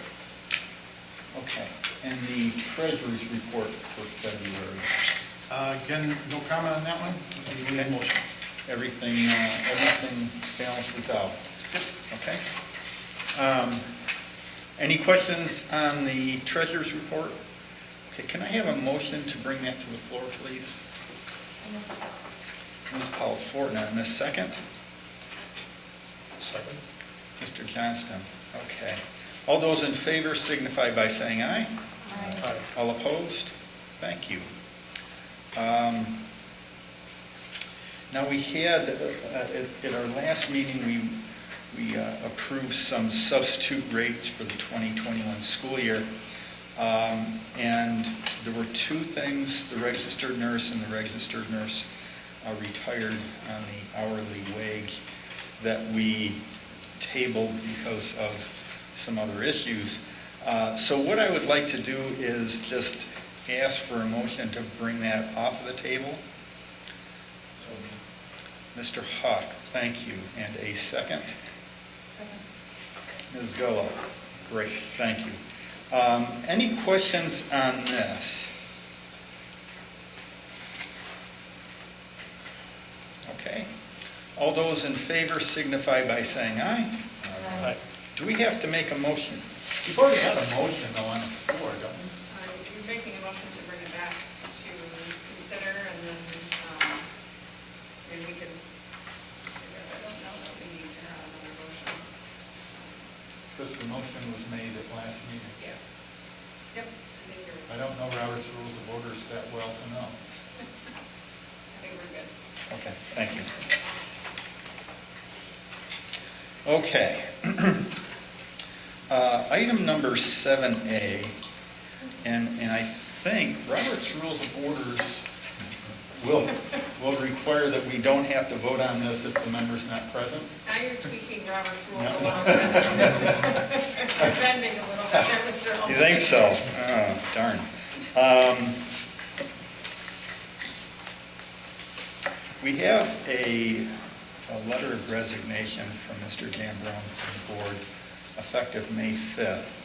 Okay, and the treasurer's report for February. Again, no comment on that one. We need a motion. Everything balances out. Okay. Any questions on the treasurer's report? Okay, can I have a motion to bring that to the floor, please? Ms. Paul Fortner, and a second? Second. Mr. Johnston. Okay. All those in favor signify by saying aye. Aye. All opposed? Thank you. Now, we had, at our last meeting, we approved some substitute rates for the 2021 school year. And there were two things, the registered nurse and the registered nurse retired on the hourly wage that we tabled because of some other issues. So what I would like to do is just ask for a motion to bring that off of the table. Mr. Hawk, thank you. And a second? Second. Ms. Gullo, great, thank you. Any questions on this? Okay. All those in favor signify by saying aye. Aye. Do we have to make a motion? You've already had a motion though on the floor, don't you? You're making a motion to bring it back to consider, and then, maybe we could, I guess I don't know that we need to have another motion. Because the motion was made at last meeting. Yeah. Yep, I think you're, I don't know Robert's Rules of Orders that well to know. I think we're good. Okay, thank you. Okay. Item number 7A, and I think Robert's Rules of Orders will will require that we don't have to vote on this if the member's not present. Now you're tweaking Robert's rules a little bit. You're bending a little bit there, Mr. You Olson. think so? Oh, darn. We have a letter of resignation from Mr. Gambrone from the board effective May 5th.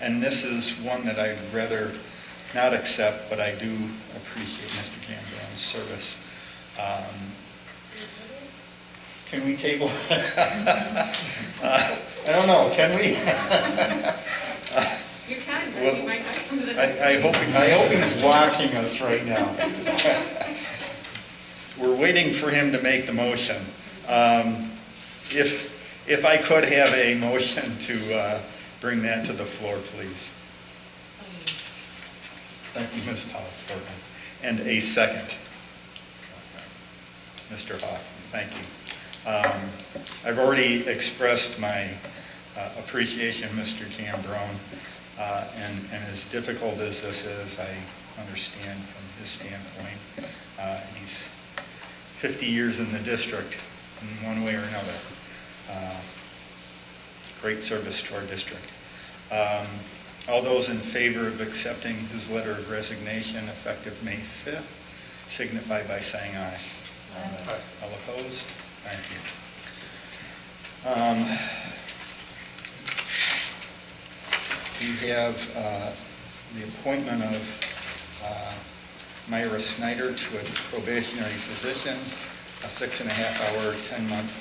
And this is one that I'd rather not accept, but I do appreciate Mr. Gambrone's service. Can we table? I don't know, can we? You can, but Well, you might not come to the next I meeting. hope he's watching us right now. We're waiting for him to make the motion. If I could have a motion to bring that to the floor, please. Thank you, Ms. Powell. And a second. Mr. Hawk, thank you. I've already expressed my appreciation, Mr. Gambrone, and as difficult as this is, I understand from his standpoint. He's 50 years in the district in one way or another. Great service to our district. All those in favor of accepting his letter of resignation effective May 5th signify by saying aye. Aye. All opposed? Thank you. We have the appointment of Myra Snyder to a probationary position, a 6.5-hour, 10-month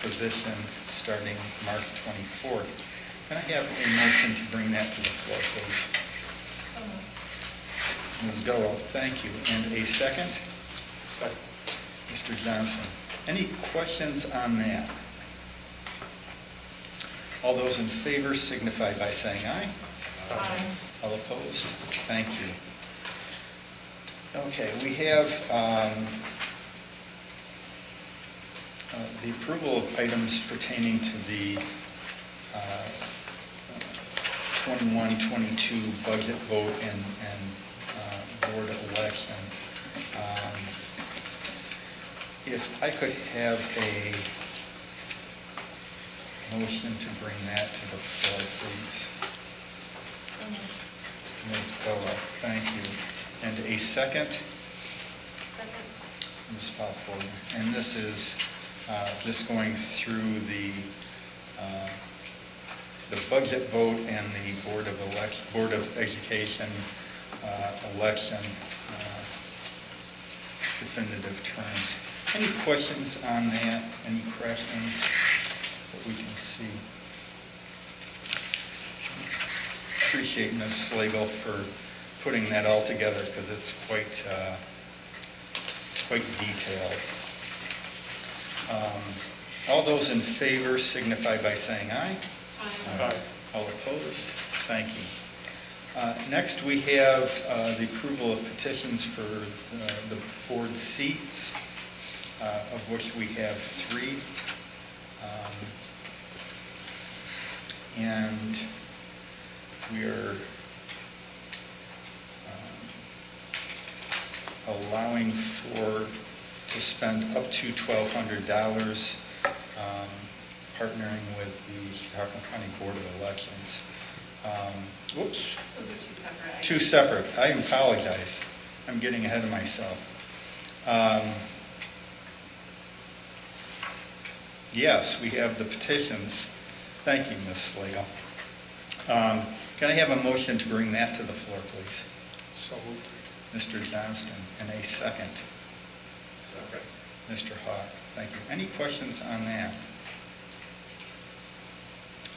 position starting March 24th. Can I have a motion to bring that to the floor, please? Ms. Gallo, thank you. And a second? Second. Mr. Johnson. Any questions on that? All those in favor signify by saying aye. Aye. All opposed? Thank you. Okay, we have the approval of items pertaining to the 21-22 budget vote and board election. If I could have a motion to bring that to the floor, please. Ms. Goa, thank you. And a second? Second. Ms. Popforden. And this is just going through the budget vote and the Board of Education election definitive terms. Any questions on that? Any questions that we can see? Appreciate Ms. Slagle for putting that all together because it's quite detailed. All those in favor signify by saying aye. Aye. All opposed? Thank you. Next, we have the approval of petitions for the board seats, of which we have 3. And we are allowing to spend up to $1,200 partnering with the Chicago County Board of Elections. Whoops. Those are 2 separate items. 2 separate. I apologize. I'm getting ahead of myself. Yes, we have the petitions. Thank you, Ms. Slagle. Can I have a motion to bring that to the floor, please? So moved. Mr. Johnston, and a second. Second. Mr. Hawk, thank you. Any questions on that?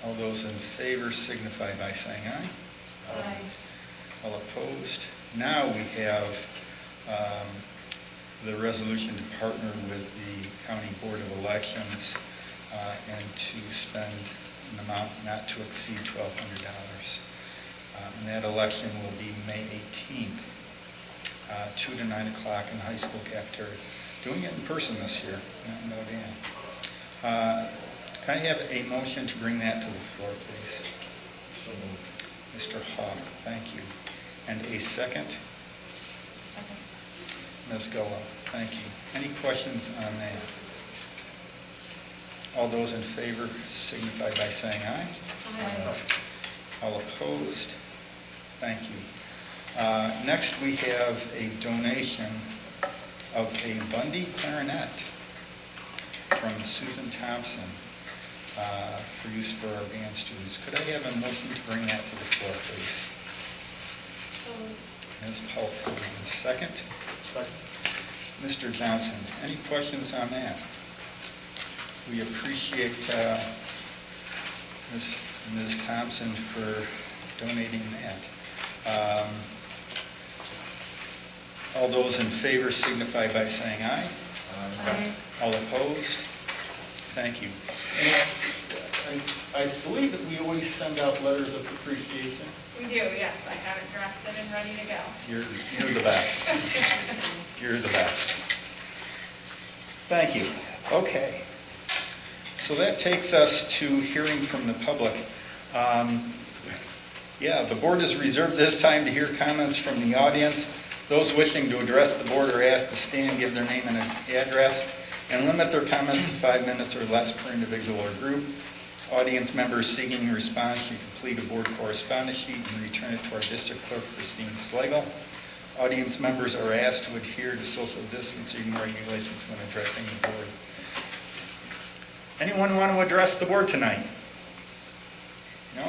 All those in favor signify by saying aye. Aye. All opposed? Now we have the resolution to partner with the County Board of Elections and to spend an amount not to exceed $1,200. And that election will be May 18th, 2 to 9 o'clock in the high school cafeteria. Doing it in person this year, no doubt. Can I have a motion to bring that to the floor, please? So moved. Mr. Hawk, thank you. And a second? Second. Ms. Gullo. Thank you. Any questions on that? All those in favor signify by saying aye. All opposed? Thank you. Next, we have a donation of a Bundy clarinet from Susan Thompson for use for our band students. Could I have a motion to bring that to the floor, please? Ms. Palfrey, second? Second. Mr. Johnson, any questions on that? We appreciate Ms. Thompson for donating that. All those in favor signify by saying aye. Aye. All opposed? Thank you. And I believe that we always send out letters of appreciation. We do, yes, I have it drafted and ready to go. You're the best. You're the best. Thank you. Okay. So that takes us to hearing from the public. The board has reserved this time to hear comments from the audience. Those wishing to address the board are asked to stand, give their name and address, and limit their comments to 5 minutes or less per individual or group. Audience members seeking a response should complete a board correspondence sheet and return it to our district clerk, Christine Slagle. Audience members are asked to adhere to social distancing regulations when addressing the board. Anyone want to address the board tonight? No?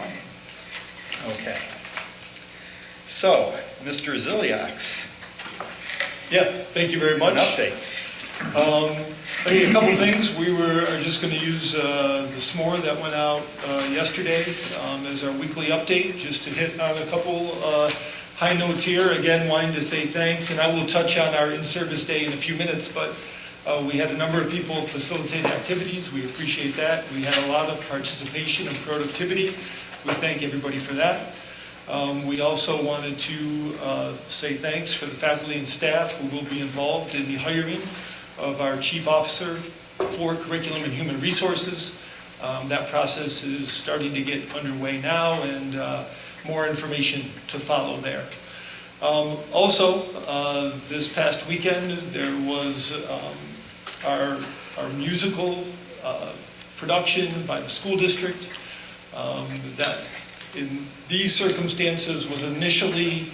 Okay. So, Mr. Ziliaks. Yeah, thank you very much. An update. A couple things. We are just going to use the s'more that went out yesterday as our weekly update, just to hit on a couple high notes here. Again, wanting to say thanks, and I will touch on our in-service day in a few minutes, but we had a number of people facilitate activities. We appreciate that. We had a lot of participation and productivity. We thank everybody for that. We also wanted to say thanks for the faculty and staff who will be involved in the hiring of our chief officer for curriculum and human resources. That process is starting to get underway now, and more information to follow there. Also, this past weekend, there was our musical production by the school district that in these circumstances was initially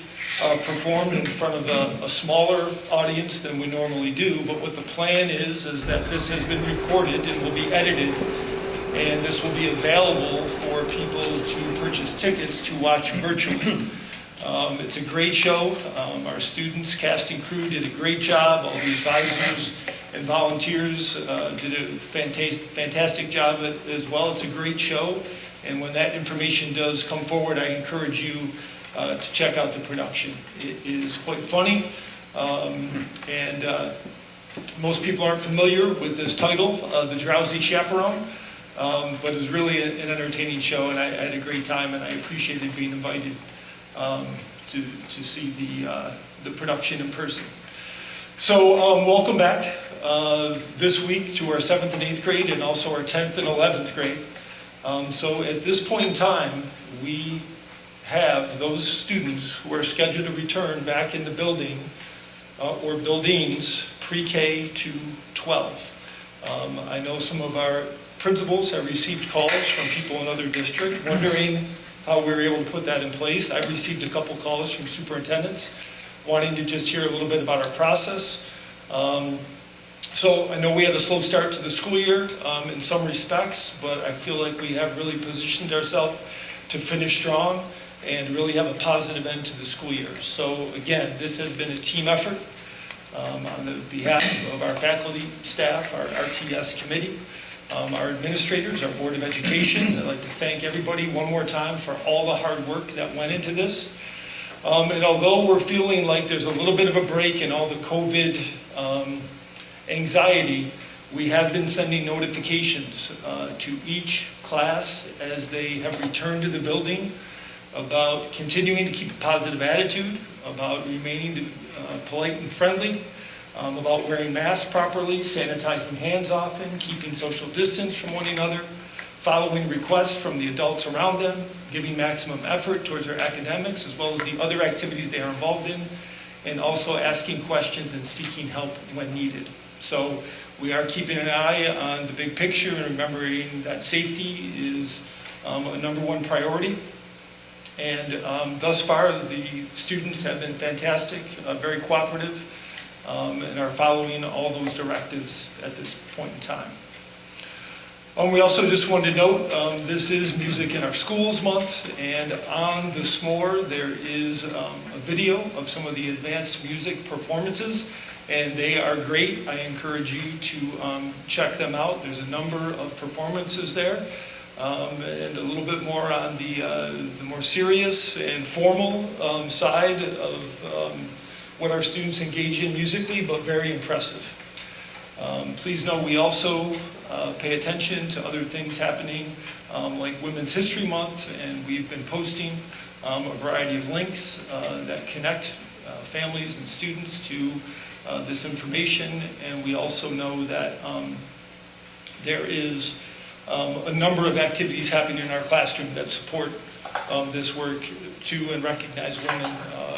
performed in front of a smaller audience than we normally do, but what the plan is that this has been recorded and will be edited, and this will be available for people to purchase tickets to watch virtually. It's a great show. Our students, cast and crew did a great job. All the advisors and volunteers did a fantastic job as well. It's a great show, and when that information does come forward, I encourage you to check out the production. It is quite funny, and most people aren't familiar with this title, The Drowsy Chaperone, but it's really an entertaining show, and I had a great time, and I appreciated being invited to see the production in person. So welcome back this week to our 7th and 8th grade, and also our 10th and 11th grade. So at this point in time, we have those students who are scheduled to return back in the building or buildings pre-K to 12. I know some of our principals have received calls from people in other districts wondering how we were able to put that in place. I received a couple calls from superintendents wanting to just hear a little bit about our process. So I know we had a slow start to the school year in some respects, but I feel like we have really positioned ourselves to finish strong and really have a positive end to the school year. So again, this has been a team effort on the behalf of our faculty, staff, our RTS committee, our administrators, our Board of Education. I'd like to thank everybody one more time for all the hard work that went into this. And although we're feeling like there's a little bit of a break in all the COVID anxiety, we have been sending notifications to each class as they have returned to the building about continuing to keep a positive attitude, about remaining polite and friendly, about wearing masks properly, sanitizing hands often, keeping social distance from one another, following requests from the adults around them, giving maximum effort towards their academics as well as the other activities they are involved in, and also asking questions and seeking help when needed. So we are keeping an eye on the big picture and remembering that safety is a #1 priority. And thus far, the students have been fantastic, very cooperative, and are following all those directives at this point in time. We also just wanted to note, this is Music in Our Schools Month, and on the SMORE, there is a video of some of the advanced music performances, and they are great. I encourage you to check them out. There's a number of performances there, and a little bit more on the more serious and formal side of what our students engage in musically, but very impressive. Please know we also pay attention to other things happening, like Women's History Month, and we've been posting a variety of links that connect families and students to this information. And we also know that there is a number of activities happening in our classroom that support this work to and recognize women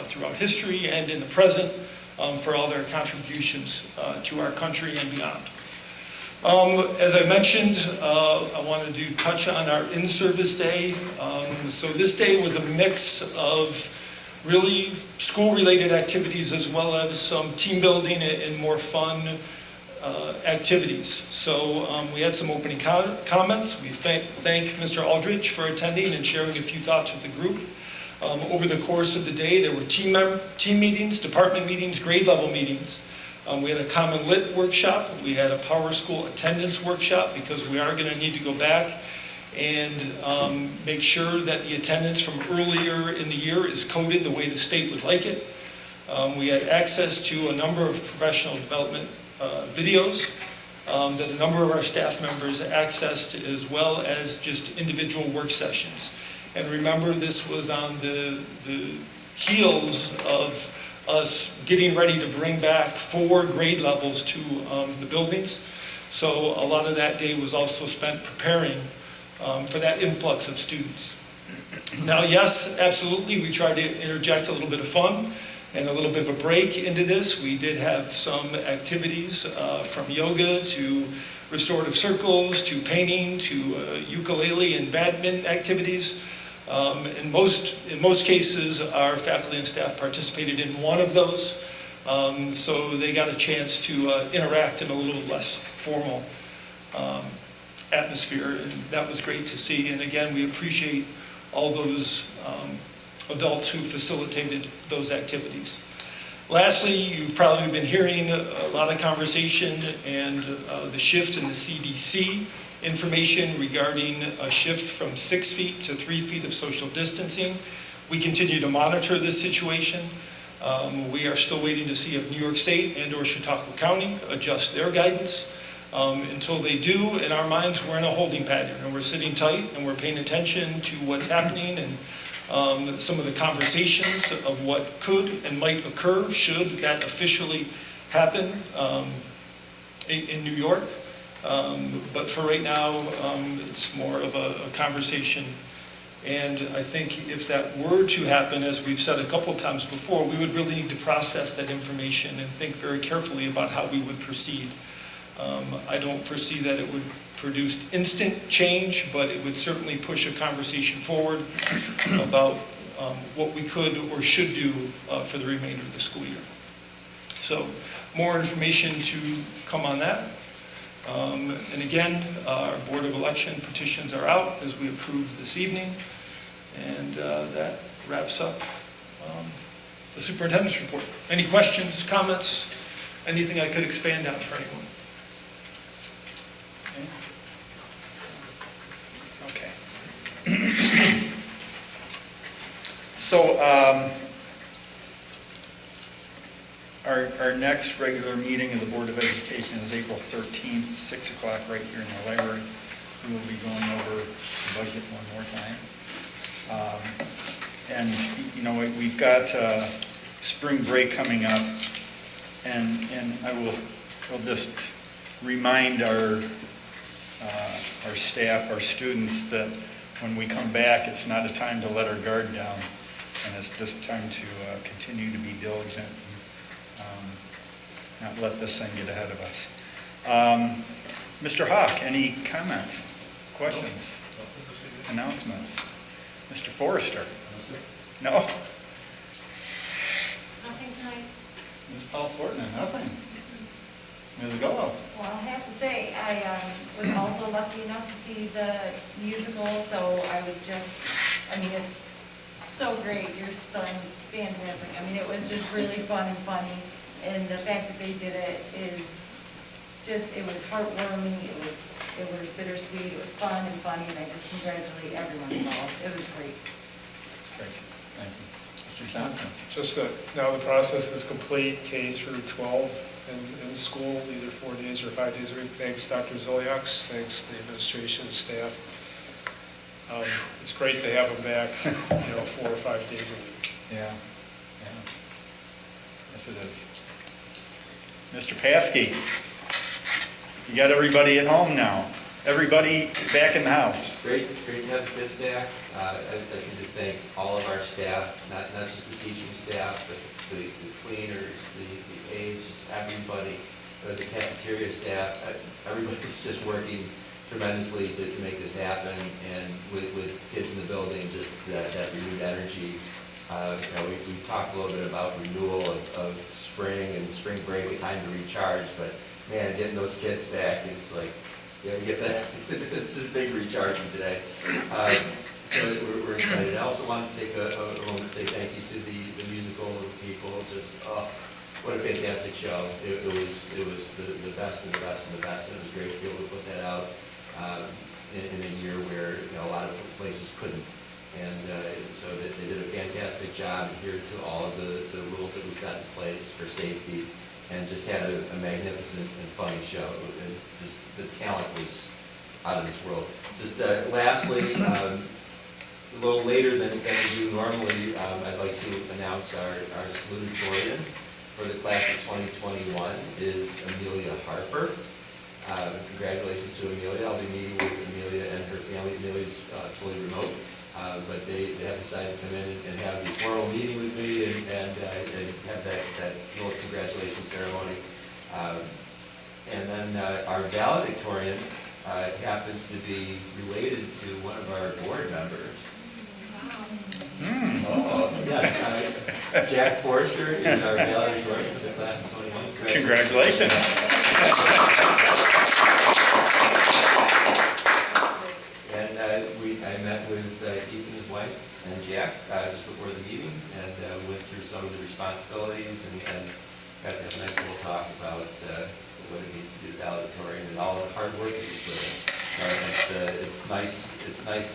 throughout history and in the present for all their contributions to our country and beyond. As I mentioned, I wanted to touch on our in-service day. So this day was a mix of really school-related activities as well as some team building and more fun activities. So we had some opening comments. We thank Mr. Aldrich for attending and sharing a few thoughts with the group. Over the course of the day, there were team meetings, department meetings, grade level meetings. We had a Common Lit workshop. We had a Power School attendance workshop because we are going to need to go back and make sure that the attendance from earlier in the year is coded the way the state would like it. We had access to a number of professional development videos that a number of our staff members accessed, as well as just individual work sessions. And remember, this was on the heels of us getting ready to bring back 4 grade levels to the buildings. So a lot of that day was also spent preparing for that influx of students. Now, yes, absolutely, we tried to interject a little bit of fun and a little bit of a break into this. We did have some activities from yoga to restorative circles to painting to ukulele and badminton activities. In most cases, our faculty and staff participated in one of those, so they got a chance to interact in a little less formal atmosphere, and that was great to see. And again, we appreciate all those adults who facilitated those activities. Lastly, you've probably been hearing a lot of conversation and the shift in the CDC information regarding a shift from 6 feet to 3 feet of social distancing. We continue to monitor this situation. We are still waiting to see if New York State and or Chautauqua County adjust their guidance. Until they do, in our minds, we're in a holding pattern, and we're sitting tight and we're paying attention to what's happening and some of the conversations of what could and might occur should that officially happen in New York. But for right now, it's more of a conversation. And I think if that were to happen, as we've said a couple of times before, we would really need to process that information and think very carefully about how we would proceed. I don't foresee that it would produce instant change, but it would certainly push a conversation forward about what we could or should do for the remainder of the school year. So more information to come on that. And again, our Board of Election petitions are out as we approved this evening. And that wraps up the superintendent's report. Any questions, comments, anything I could expand on for anyone? Okay. So our next regular meeting of the Board of Education is April 13th, 6 o'clock, right here in the library. We will be going over the budget one more time. And, you know, we've got spring break coming up, and I'll just remind our staff, our students, that when we come back, it's not a time to let our guard down, and it's just time to continue to be diligent and not let this thing get ahead of us. Mr. Hawk, any comments, questions, announcements? Mr. Forrester? No? Nothing tonight. Ms. Paul Fortner, nothing? Ms. Gallo? Well, I have to say, I was also lucky enough to see the musical, so I would just, I mean, it's so great, your son, fantastic. I mean, it was just really fun and funny, and the fact that they did it is just, it was heartwarming, it was bittersweet, it was fun and funny, and I just congratulate everyone involved. It was great. Great, thank you. Mr. Johnson? Just that now the process is complete, K through 12 in school, either 4 days or 5 days a week. Thanks, Dr. Zoliaks, thanks the administration, staff. It's great to have them back, 4 or 5 days a week. Yeah. Yes, it is. Mr. Paskey, you got everybody at home now. Everybody back in the house. Great to have the kids back. I just need to thank all of our staff, not just the teaching staff, but the cleaners, the aides, just everybody, the cafeteria staff. Everybody's just working tremendously to make this happen, and with kids in the building, just that renewed energy. We talked a little bit about renewal of spring and spring break, time to recharge, but man, getting those kids back is like, you get that, it's just big recharging today. So we're excited. I also want to take a moment to say thank you to the musical people. Just, what a fantastic show. It was the best and the best and the best. And it was great to be able to put that out in a year where a lot of places couldn't. And so they did a fantastic job, adhered to all of the rules that we set in place for safety, and just had a magnificent and funny show. And just the talent was out of this world. Just lastly, a little later than we do normally, I'd like to announce our salutatorian for the class of 2021 is Amelia Harper. Congratulations to Amelia. I'll be meeting with Amelia and her family. Amelia's fully remote, but they have decided to come in and have a formal meeting with me and have that little congratulations ceremony. And then our valedictorian happens to be related to one of our board members. Yes, Jack Forrester is our valedictorian for the class of 21. Congratulations. And I met with Ethan, his wife, and Jack just before the meeting, and went through some of the responsibilities and got to have a nice little talk about what it means to be a valedictorian and all the hard work that he's put in. It's nice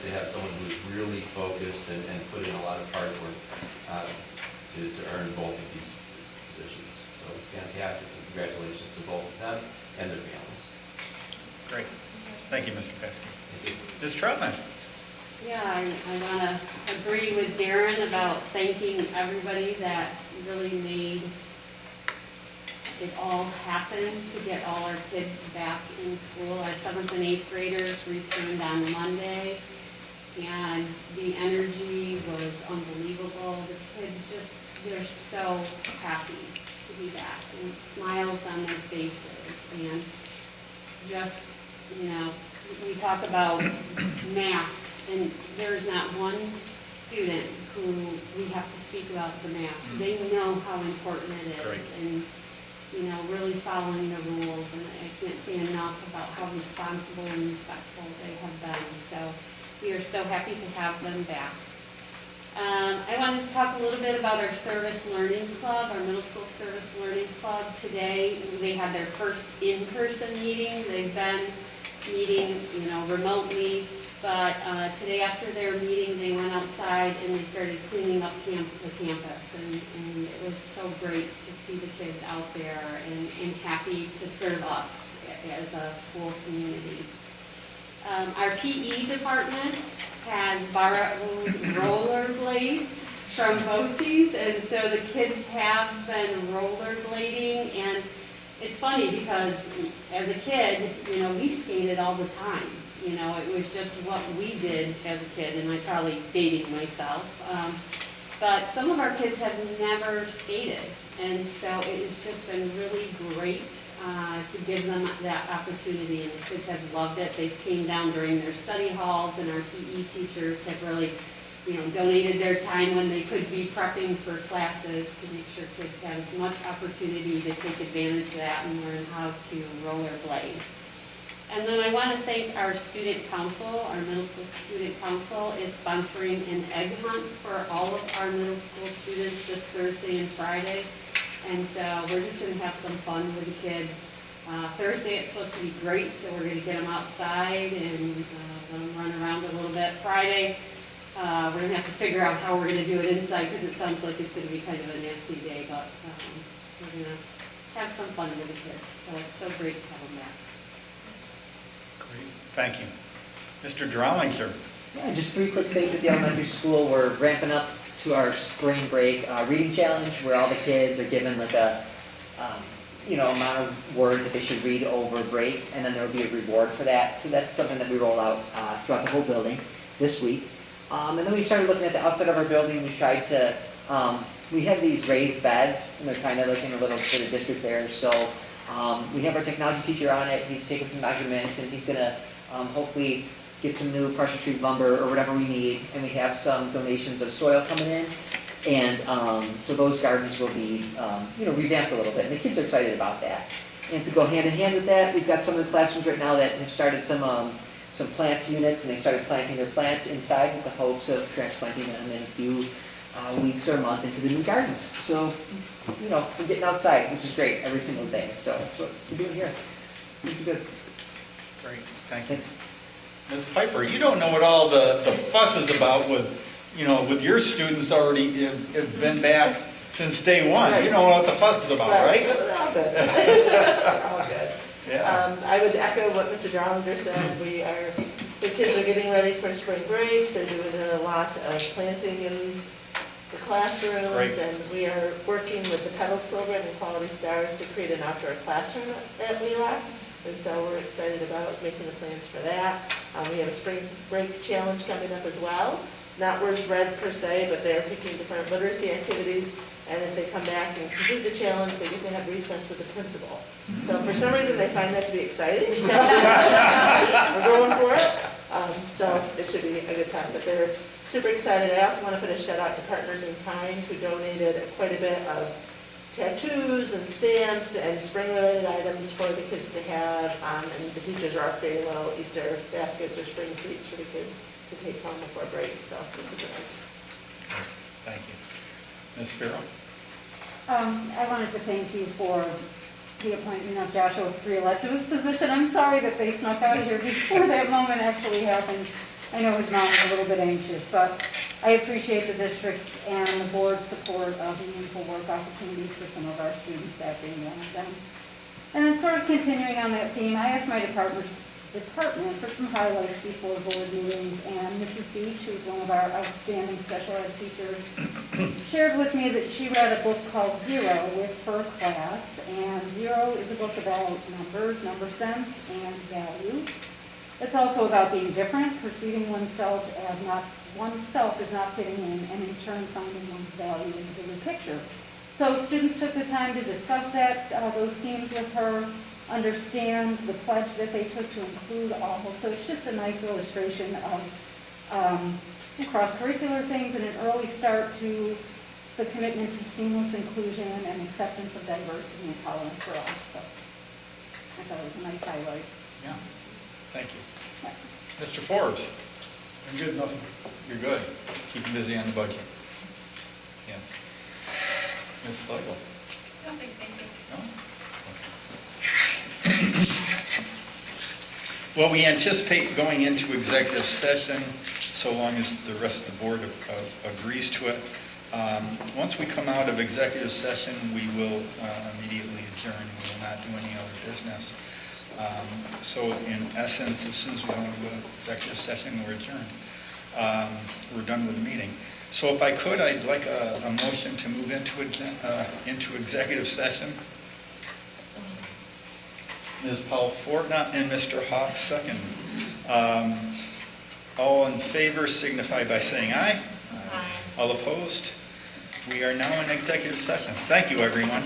to have someone who's really focused and put in a lot of hard work to earn both of these positions. So fantastic, and congratulations to both of them and their families. Great. Thank you, Mr. Pesky. Thank you. Ms. Trotman? Yeah, I want to agree with Darren about thanking everybody that really made it all happen to get all our kids back in school. Our 7th and 8th graders returned on Monday, and the energy was unbelievable. The kids they're so happy to be back, and smiles on their faces, and just, we talk about masks, and there's not one student who we have to speak about the mask. They know how important it is. Great. And really following the rules, and I can't say enough about how responsible and respectful they have been. So we are so happy to have them back. I wanted to talk a little bit about our Service Learning Club, our middle school Service Learning Club. Today, they had their first in-person meeting. They've been meeting, remotely, but today after their meeting, they went outside and they started cleaning up the campus, and it was so great to see the kids out there and happy to serve us as a school community. Our PE department has borrowed rollerblades from BOCES, and so the kids have been rollerblading, and it's funny because as a kid, we skated all the time. It was just what we did as a kid, and I'm probably dating myself. But some of our kids have never skated, and so it has just been really great to give them that opportunity, and the kids have loved it. They came down during their study halls, and our PE teachers have really, donated their time when they could be prepping for classes to make sure kids have as much opportunity to take advantage of that and learn how to rollerblade. And then I want to thank our student council. Our middle school student council is sponsoring an egg hunt for all of our middle school students this Thursday and Friday. And so we're just going to have some fun with the kids. Thursday it's supposed to be great, so we're going to get them outside and let them run around a little bit. Friday, we're going to have to figure out how we're going to do it inside because it sounds like it's going to be kind of a nasty day, but we're going to have some fun with the kids. So it's so great to have them back. Great, thank you. Mr. Drawlinger. Yeah, just 3 quick things at the elementary school. We're ramping up to our spring break reading challenge where all the kids are given like a amount of words that they should read over break, and then there will be a reward for that. So that's something that we roll out throughout the whole building this week. And then we started looking at the outside of our building. We tried to, we have these raised beds, and they're kind of like in a little bit of district there. So we have our technology teacher on it. He's taking some measurements, and he's going to hopefully get some new pressure treated lumber or whatever we need. And we have some donations of soil coming in. And so those gardens will be, revamped a little bit. And the kids are excited about that. And to go hand in hand with that, we've got some of the classrooms right now that have started some plants units, and they started planting their plants inside with the hopes of transplanting them in a few weeks or a month into the new gardens. So, we're getting outside, which is great, every single day. So that's what we're doing here. It's good. Great, thank you. Ms. Piper, you don't know what all the fuss is about with your students already have been back since day one. Right. You don't know what the fuss is about, right? All good. All good. Yeah. I would echo what Mr. Drawlinger said. The kids are getting ready for spring break. They're doing a lot of planting in the classrooms. Right. And we are working with the Penalties program and Quality Stars to create an outdoor classroom at WELAC. And so we're excited about making the plans for that. We have a spring break challenge coming up as well. Not words read per se, but they're picking different literacy activities. And if they come back and complete the challenge, they get to have recess with the principal. So for some reason, they find that to be exciting. So we're going for it. So it should be a good time. But they're super excited. I also want to put a shout out to Partners in Kind who donated quite a bit of tattoos and stamps and spring-related items for the kids to have. And the teachers are creating little Easter baskets or spring treats for the kids to take home before break. So this is nice. Thank you. Ms. Farrell? I wanted to thank you for the appointment of Joshua re-elected to his position. I'm sorry that they snuck out of here before that moment actually happened. I know his mom was a little bit anxious, but I appreciate the district's and the board's support of meaningful work opportunities for some of our students, that being one of them. And then sort of continuing on that theme, I asked my department for some highlights before board meetings, and Mrs. Beach, who's one of our outstanding special ed teachers, shared with me that she read a book called Zero with her class, and Zero is a book about numbers, number sense, and value. It's also about being different, perceiving oneself as oneself is not fitting in, and in turn finding one's value in the bigger picture. So students took the time to discuss those themes with her, understand the pledge that they took to include all. So it's just a nice illustration of some cross-curricular things and an early start to the commitment to seamless inclusion and acceptance of diversity and tolerance for all. So I thought it was a nice highlight. Yeah, thank you. Yeah. Mr. Forbes? I'm good, nothing. You're good. Keeping busy on the budget. Yeah. Ms. Slagle? Nothing, thank you. No? Well, we anticipate going into executive session so long as the rest of the board agrees to it. Once we come out of executive session, we will immediately adjourn. We will not do any other business. So in essence, as soon as we go into executive session, we're adjourned. We're done with the meeting. So if I could, I'd like a motion to move into executive session. Ms. Paul Fortnott and Mr. Hawk second. All in favor signify by saying aye. Aye. All opposed? We are now in executive session. Thank you, everyone.